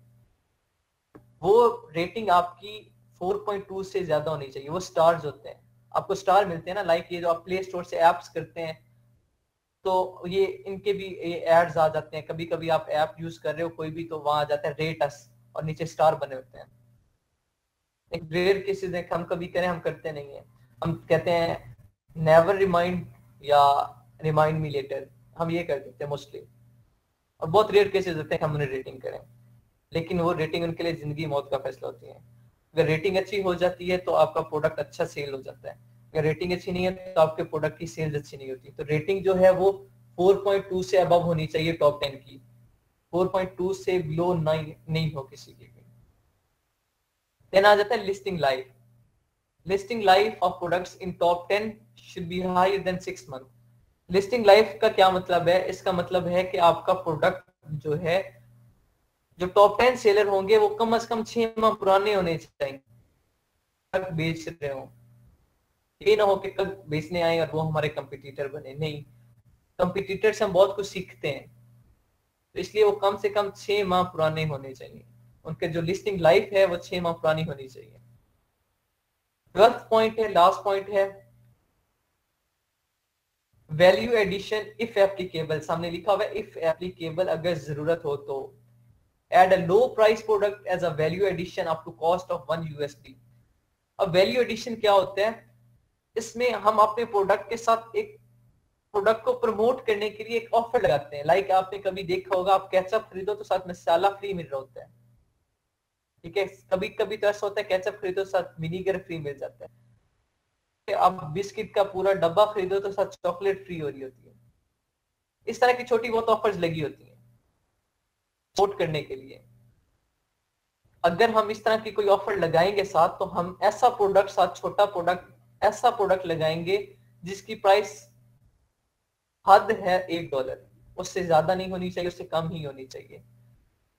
वो रेटिंग आपकी 4.2 से ज्यादा होनी चाहिए। वो स्टार्स होते हैं, आपको स्टार मिलते हैं ना, लाइक ये जो आप प्ले स्टोर से एप्स करते हैं तो ये इनके भी एड्स आ जाते हैं। कभी कभी आप ऐप यूज कर रहे हो कोई भी, तो वहां आ जाता है रेट अस और नीचे स्टार बने होते हैं। एक रेयर केसेस है, हम कभी करें, हम करते नहीं है, हम कहते हैं नेवर रिमाइंड या रिमाइंड मी लेटर, हम ये कर देते हैं मोस्टली। और बहुत रेयर केसेस होते हैं कि हम उन्हें रेटिंग करें, लेकिन वो रेटिंग उनके लिए जिंदगी मौत का फैसला होती है। अगर रेटिंग अच्छी हो जाती है तो आपका प्रोडक्ट अच्छा सेल हो जाता है, अगर रेटिंग अच्छी नहीं है तो आपके प्रोडक्ट की सेल्स अच्छी नहीं होती। तो रेटिंग जो है वो 4.2 से अबव होनी चाहिए टॉप 10 की, 4.2 से बिलो 9 नहीं हो किसी की भी। देन आ जाता है listing life. Listing life of products in top 10 should be higher than 6 month. Listing life का क्या मतलब है? इसका मतलब है कि आपका प्रोडक्ट जो है, जो टॉप 10 सेलर होंगे वो कम से कम 6 माह पुराने होने चाहिए बेच रहे हो। ये ना हो कि कल बेचने आए और वो हमारे कंपटीटर बने, नहीं, कंपटीटर से हम बहुत कुछ सीखते हैं, तो इसलिए वो कम से कम 6 माह पुराने होने चाहिए। उनके जो लिस्टिंग लाइफ है वो 6 माह पुरानी होनी चाहिए। 12th पॉइंट है, लास्ट पॉइंट है, वैल्यू एडिशन इफ एप्लीकेबल, सामने लिखा हुआ है इफ एप्लीकेबल, अगर जरूरत हो तो। Add a low price product as a value addition up to cost of 1 USD। अब वैल्यू एडिशन क्या होता है? इसमें हम अपने प्रोडक्ट के साथ एक प्रोडक्ट को प्रमोट करने के लिए एक ऑफर लगाते हैं। लाइक आपने कभी देखा होगा, आप केचप खरीदो तो साथ मसाला फ्री मिल रहा होता है, ठीक है। कभी कभी तो ऐसा होता है केचप खरीदो साथ विनीगर फ्री मिल जाता है। आप बिस्किट का पूरा डब्बा खरीदो तो साथ चॉकलेट फ्री हो रही होती है। इस तरह की छोटी बहुत ऑफर्स लगी होती है प्रमोट करने के लिए। अगर हम इस तरह की कोई ऑफर लगाएंगे साथ, तो हम ऐसा प्रोडक्ट साथ, छोटा प्रोडक्ट, ऐसा प्रोडक्ट लगाएंगे जिसकी प्राइस हद है $1, उससे ज्यादा नहीं होनी चाहिए, उससे कम ही होनी चाहिए।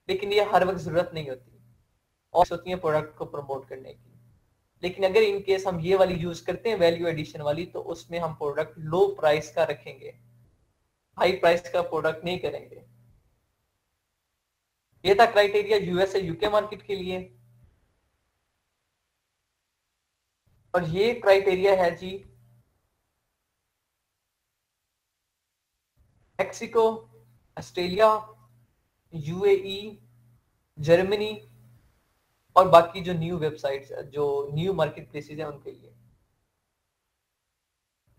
लेकिन ये हर वक्त जरूरत नहीं होती, और होती है प्रोडक्ट को प्रमोट करने की। लेकिन अगर इन केस हम ये वाली यूज करते हैं वैल्यू एडिशन वाली, तो उसमें हम प्रोडक्ट लो प्राइस का रखेंगे, हाई प्राइस का प्रोडक्ट नहीं करेंगे। ये था क्राइटेरिया यूएसए यूके मार्केट के लिए। और ये क्राइटेरिया है जी मैक्सिको, ऑस्ट्रेलिया, यूएई, जर्मनी और बाकी जो न्यू वेबसाइट्स, जो न्यू मार्केट प्लेसेस है उनके लिए।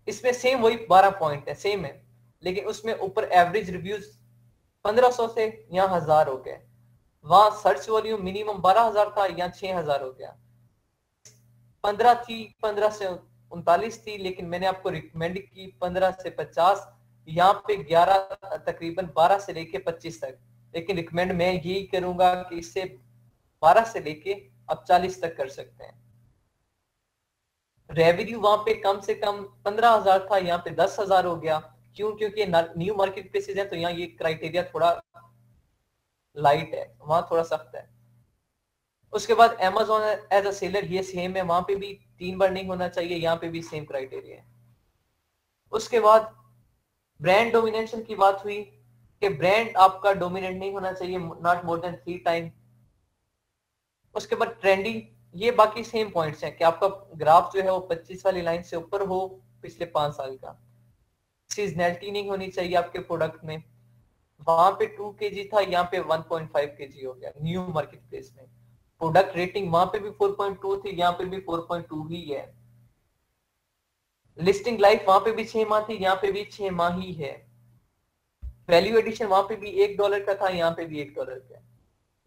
इसमें सेम वही 12 पॉइंट है, सेम है, लेकिन उसमें ऊपर एवरेज रिव्यूज 1500 से यहाँ 1000 हो गए। वहां सर्च वॉल्यूम मिनिमम 12,000 था, यहाँ 6,000 हो गया। 15 थी, 15 से 39 थी, लेकिन मैंने आपको रिकमेंड की 15 से 50, यहाँ पे 11, तकरीबन 12 से लेके 25 तक। लेकिन रिकमेंड मैं यही करूंगा कि इससे 12 से लेके अब 40 तक कर सकते हैं। रेवेन्यू वहां पे कम से कम 15,000 था, यहाँ पे 10,000 हो गया। क्यों? क्योंकि न्यू मार्केट प्लेसेस है, तो यहाँ ये क्राइटेरिया थोड़ा लाइट है, वहां थोड़ा सख्त है। उसके बाद Amazon एज अ सेलर, ये सेम है, वहां पे भी 3 बार नहीं होना चाहिए, यहाँ पे भी सेम क्राइटेरिया है। उसके बाद ब्रांड डोमिनेशन की बात हुई कि ब्रांड आपका डोमिनेंट नहीं होना चाहिए, नॉट मोर देन 3 टाइम। उसके बाद ट्रेंडिंग, ये बाकी सेम पॉइंट्स हैं कि आपका ग्राफ जो है वो 25 वाली लाइन से ऊपर हो पिछले 5 साल का। सीजनैलिटी नहीं होनी चाहिए आपके प्रोडक्ट में। वहां पे 2 kg था, यहाँ पे 1.5 kg हो गया न्यू मार्केट प्लेस में। प्रोडक्ट रेटिंग वहां पे भी 4.2 थी, यहाँ पे भी 4.2 ही है। लिस्टिंग लाइफ वहां पे भी 6 माह थी, यहाँ पे भी 6 माह ही है। वैल्यू एडिशन वहां पे भी $1 का था, यहाँ पे भी $1 का।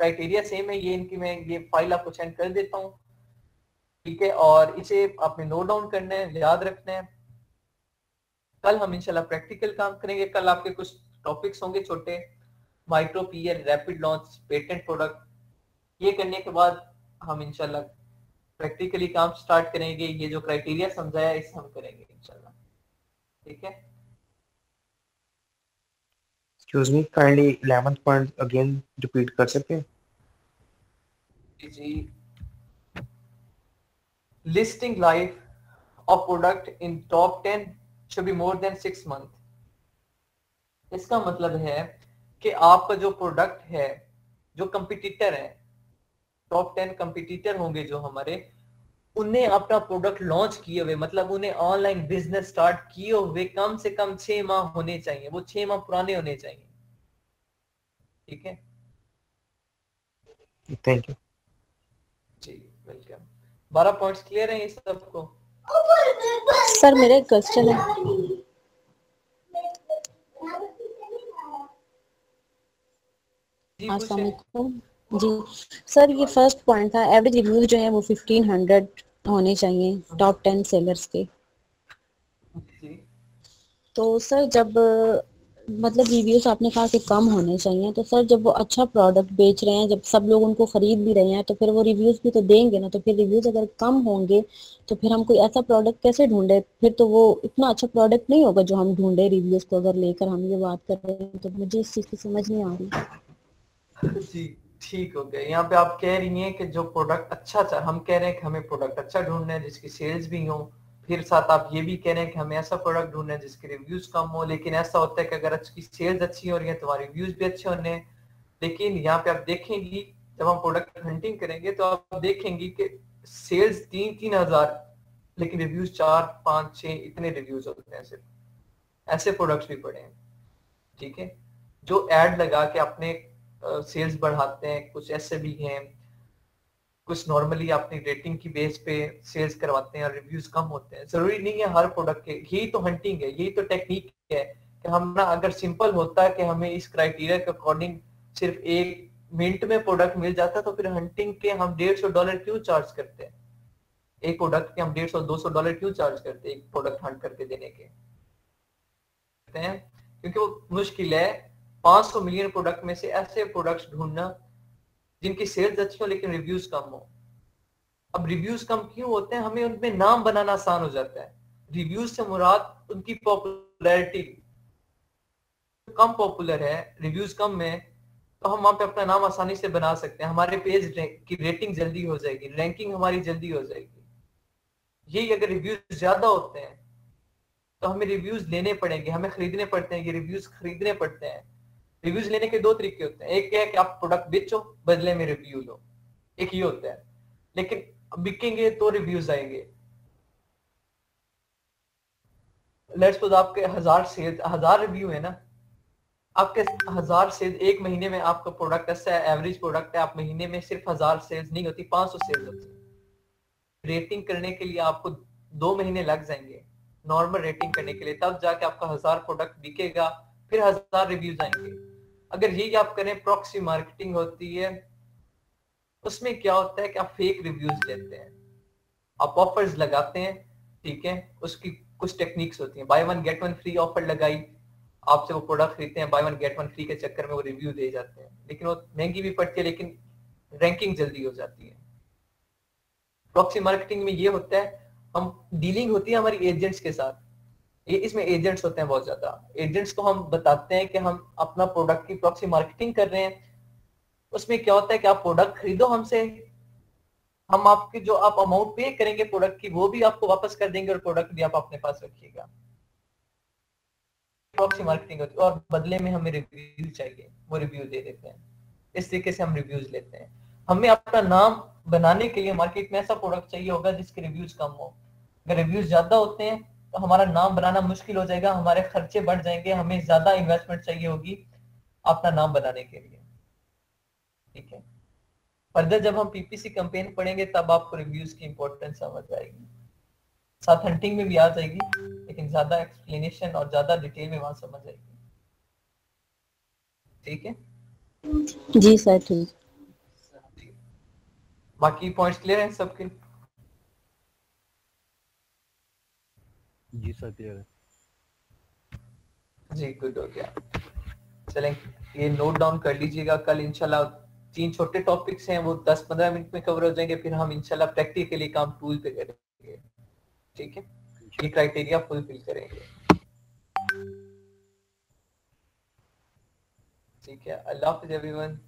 क्राइटेरिया सेम है। ये इनकी मैं ये फाइल आपको सेंड कर देता हूँ, ठीक है। और इसे आपने नोट डाउन करना है, याद रखना है। कल हम इंशाल्लाह प्रैक्टिकल काम करेंगे। कल आपके कुछ टॉपिक्स होंगे छोटे, micro PL, rapid launch, patent product. ये करने के बाद हम इंशाल्लाह प्रैक्टिकली काम स्टार्ट करेंगे। ये जो क्राइटेरिया समझाया इसे हम करेंगे इंशाल्लाह, ठीक है। Excuse me, kindly 11th point again repeat कर सकते हैं? जी, listing life of product in top 10 should be more than 6 month। इसका मतलब है कि आपका जो प्रोडक्ट है, जो कंपटीटर है, टॉप 10 कंपटीटर होंगे जो हमारे, उन्हें अपना प्रोडक्ट लॉन्च किए हुए, मतलब उन्हें ऑनलाइन बिजनेस स्टार्ट किए हुए कम से कम 6 माह होने चाहिए। वो 6 माह पुराने होने चाहिए, ठीक है। थैंक यू जी वेलकम। 12 पॉइंट्स क्लियर हैं ये सबको? सर मेरा एक क्वेश्चन है। अस्सलाम वालेकुम जी। सर ये फर्स्ट पॉइंट था, एवरेज रिव्यूज जो है वो 1500 होने चाहिए टॉप 10 सेलर्स के। तो सर जब मतलब रिव्यूज आपने कहा कि कम होने चाहिए, तो सर जब वो अच्छा प्रोडक्ट बेच रहे हैं, जब सब लोग उनको खरीद भी रहे हैं, तो फिर वो रिव्यूज भी तो देंगे ना। तो फिर रिव्यूज अगर कम होंगे तो फिर हम कोई ऐसा प्रोडक्ट कैसे ढूंढे? फिर तो वो इतना अच्छा प्रोडक्ट नहीं होगा जो हम ढूंढे रिव्यूज को अगर लेकर हम ये बात कर रहे हैं। तो मुझे इस चीज की समझ नहीं आ रही। जी ठीक हो गया। यहाँ पे आप कह रही हैं कि जो प्रोडक्ट अच्छा, हम कह रहे हैं कि हमें प्रोडक्ट अच्छा ढूंढना है जिसकी सेल्स भी हो। फिर साथ आप ये भी कह रहे हैं कि हमें ऐसा प्रोडक्ट ढूंढना है जिसके रिव्यूज कम हो। लेकिन ऐसा होता है कि अगर अच्छी सेल्स अच्छी हो रही है तो हमारे रिव्यूज भी अच्छे होने हैं। लेकिन यहाँ पे आप देखेंगी, जब हम प्रोडक्ट हंटिंग करेंगे तो आप देखेंगी कि सेल्स 3,000 लेकिन रिव्यूज 4, 5, 6 इतने रिव्यूज होते हैं सिर्फ। ऐसे प्रोडक्ट्स भी पड़े हैं, ठीक है, जो एड लगा के अपने सेल्स बढ़ाते हैं। कुछ ऐसे भी हैं, कुछ नॉर्मली अपनी रेटिंग की बेस पे सेल्स करवाते हैं और रिव्यूज कम होते हैं। जरूरी नहीं है हर प्रोडक्ट के। यही तो हंटिंग है, यही तो टेक्निक है कि हम ना, अगर सिंपल होता है कि हमें इस क्राइटेरिया के अकॉर्डिंग सिर्फ 1 मिनट में प्रोडक्ट मिल जाता, तो फिर हंटिंग के हम $150 क्यों चार्ज करते हैं? एक प्रोडक्ट के हम $150-200 क्यों चार्ज करते हैं एक प्रोडक्ट हंट करके देने के? हैं क्योंकि वो मुश्किल है 500 मिलियन प्रोडक्ट में से ऐसे प्रोडक्ट्स ढूंढना जिनकी सेल्स अच्छी हो लेकिन रिव्यूज कम हो। अब रिव्यूज कम क्यों होते हैं? हमें उनमें नाम बनाना आसान हो जाता है। रिव्यूज से मुराद उनकी पॉपुलैरिटी, कम पॉपुलर है, रिव्यूज कम है, तो हम वहां पे अपना नाम आसानी से बना सकते हैं। हमारे पेज की रेटिंग जल्दी हो जाएगी, रैंकिंग हमारी जल्दी हो जाएगी। यही अगर रिव्यूज ज्यादा होते हैं तो हमें रिव्यूज लेने पड़ेंगे, हमें खरीदने पड़ते हैं, ये रिव्यूज खरीदने पड़ते हैं। रिव्यूज लेने के 2 तरीके होते हैं। एक है कि आप प्रोडक्ट बेचो, बदले में रिव्यू लो, एक ये होता है। लेकिन बिकेंगे तो रिव्यूज आएंगे। लेट्स सपोज आपके 1000 रिव्यू है ना, आपके 1000 सेल्स एक महीने में, आपका प्रोडक्ट ऐसा है, एवरेज प्रोडक्ट है, आप महीने में सिर्फ 1000 सेल्स नहीं होती, 500 सेल्स होती है। रेटिंग करने के लिए आपको 2 महीने लग जाएंगे, नॉर्मल रेटिंग करने के लिए, तब जाके आपका 1000 प्रोडक्ट बिकेगा, फिर 1000 रिव्यूज आएंगे। अगर यही आप करें, प्रॉक्सी मार्केटिंग होती है, उसमें क्या होता है कि आप फेक रिव्यूज लेते हैं, आप ऑफर्स लगाते हैं, ठीक है, उसकी कुछ टेक्निक्स होती हैं। बाय 1 गेट 1 फ्री ऑफर लगाई, आपसे वो प्रोडक्ट खरीदते हैं, बाय 1 गेट 1 फ्री के चक्कर में वो रिव्यू दे जाते हैं, लेकिन वो महंगी भी पड़ती है, लेकिन रैंकिंग जल्दी हो जाती है। प्रॉक्सी मार्केटिंग में ये होता है, हम डीलिंग होती है हमारी एजेंट्स के साथ। ये इसमें एजेंट्स होते हैं बहुत ज्यादा। एजेंट्स को हम बताते हैं कि हम अपना प्रोडक्ट की प्रॉक्सी मार्केटिंग कर रहे हैं। उसमें क्या होता है कि आप प्रोडक्ट खरीदो हमसे, हम आपकी जो आप अमाउंट पे करेंगे प्रोडक्ट की, वो भी आपको वापस कर देंगे और प्रोडक्ट भी आप अपने पास रखिएगा। प्रॉक्सी मार्केटिंग होती है, और बदले में हमें रिव्यू चाहिए, वो रिव्यू दे देते हैं। इस तरीके से हम रिव्यूज लेते हैं। हमें अपना नाम बनाने के लिए मार्केट में ऐसा प्रोडक्ट चाहिए होगा जिसके रिव्यूज कम हो। अगर रिव्यूज ज्यादा होते हैं तो हमारा नाम बनाना मुश्किल हो जाएगा, हमारे खर्चे बढ़ जाएंगे, हमें ज्यादा इन्वेस्टमेंट चाहिए होगी अपना नाम बनाने के लिए, ठीक है। फर्दर जब हम पीपीसी कैंपेन पढ़ेंगे तब आपको रिव्यूज की इंपॉर्टेंस समझ आएगी, साथ हंटिंग में भी आ जाएगी, लेकिन ज्यादा एक्सप्लेनेशन और ज्यादा डिटेल में वहां समझ आएगी, ठीक है जी सर, ठीक। बाकी पॉइंट्स क्लियर हैं सबके? जी सर क्लियर है जी, गुड हो गया। चलें, ये नोट डाउन कर लीजिएगा। कल इंशाल्लाह 3 छोटे टॉपिक्स हैं, वो 10-15 मिनट में कवर हो जाएंगे, फिर हम इंशाल्लाह प्रैक्टिकली काम टूल पे करेंगे, ठीक है, ये क्राइटेरिया फुलफिल करेंगे, ठीक है। अल्लाह हाफिज़ एवरीवन।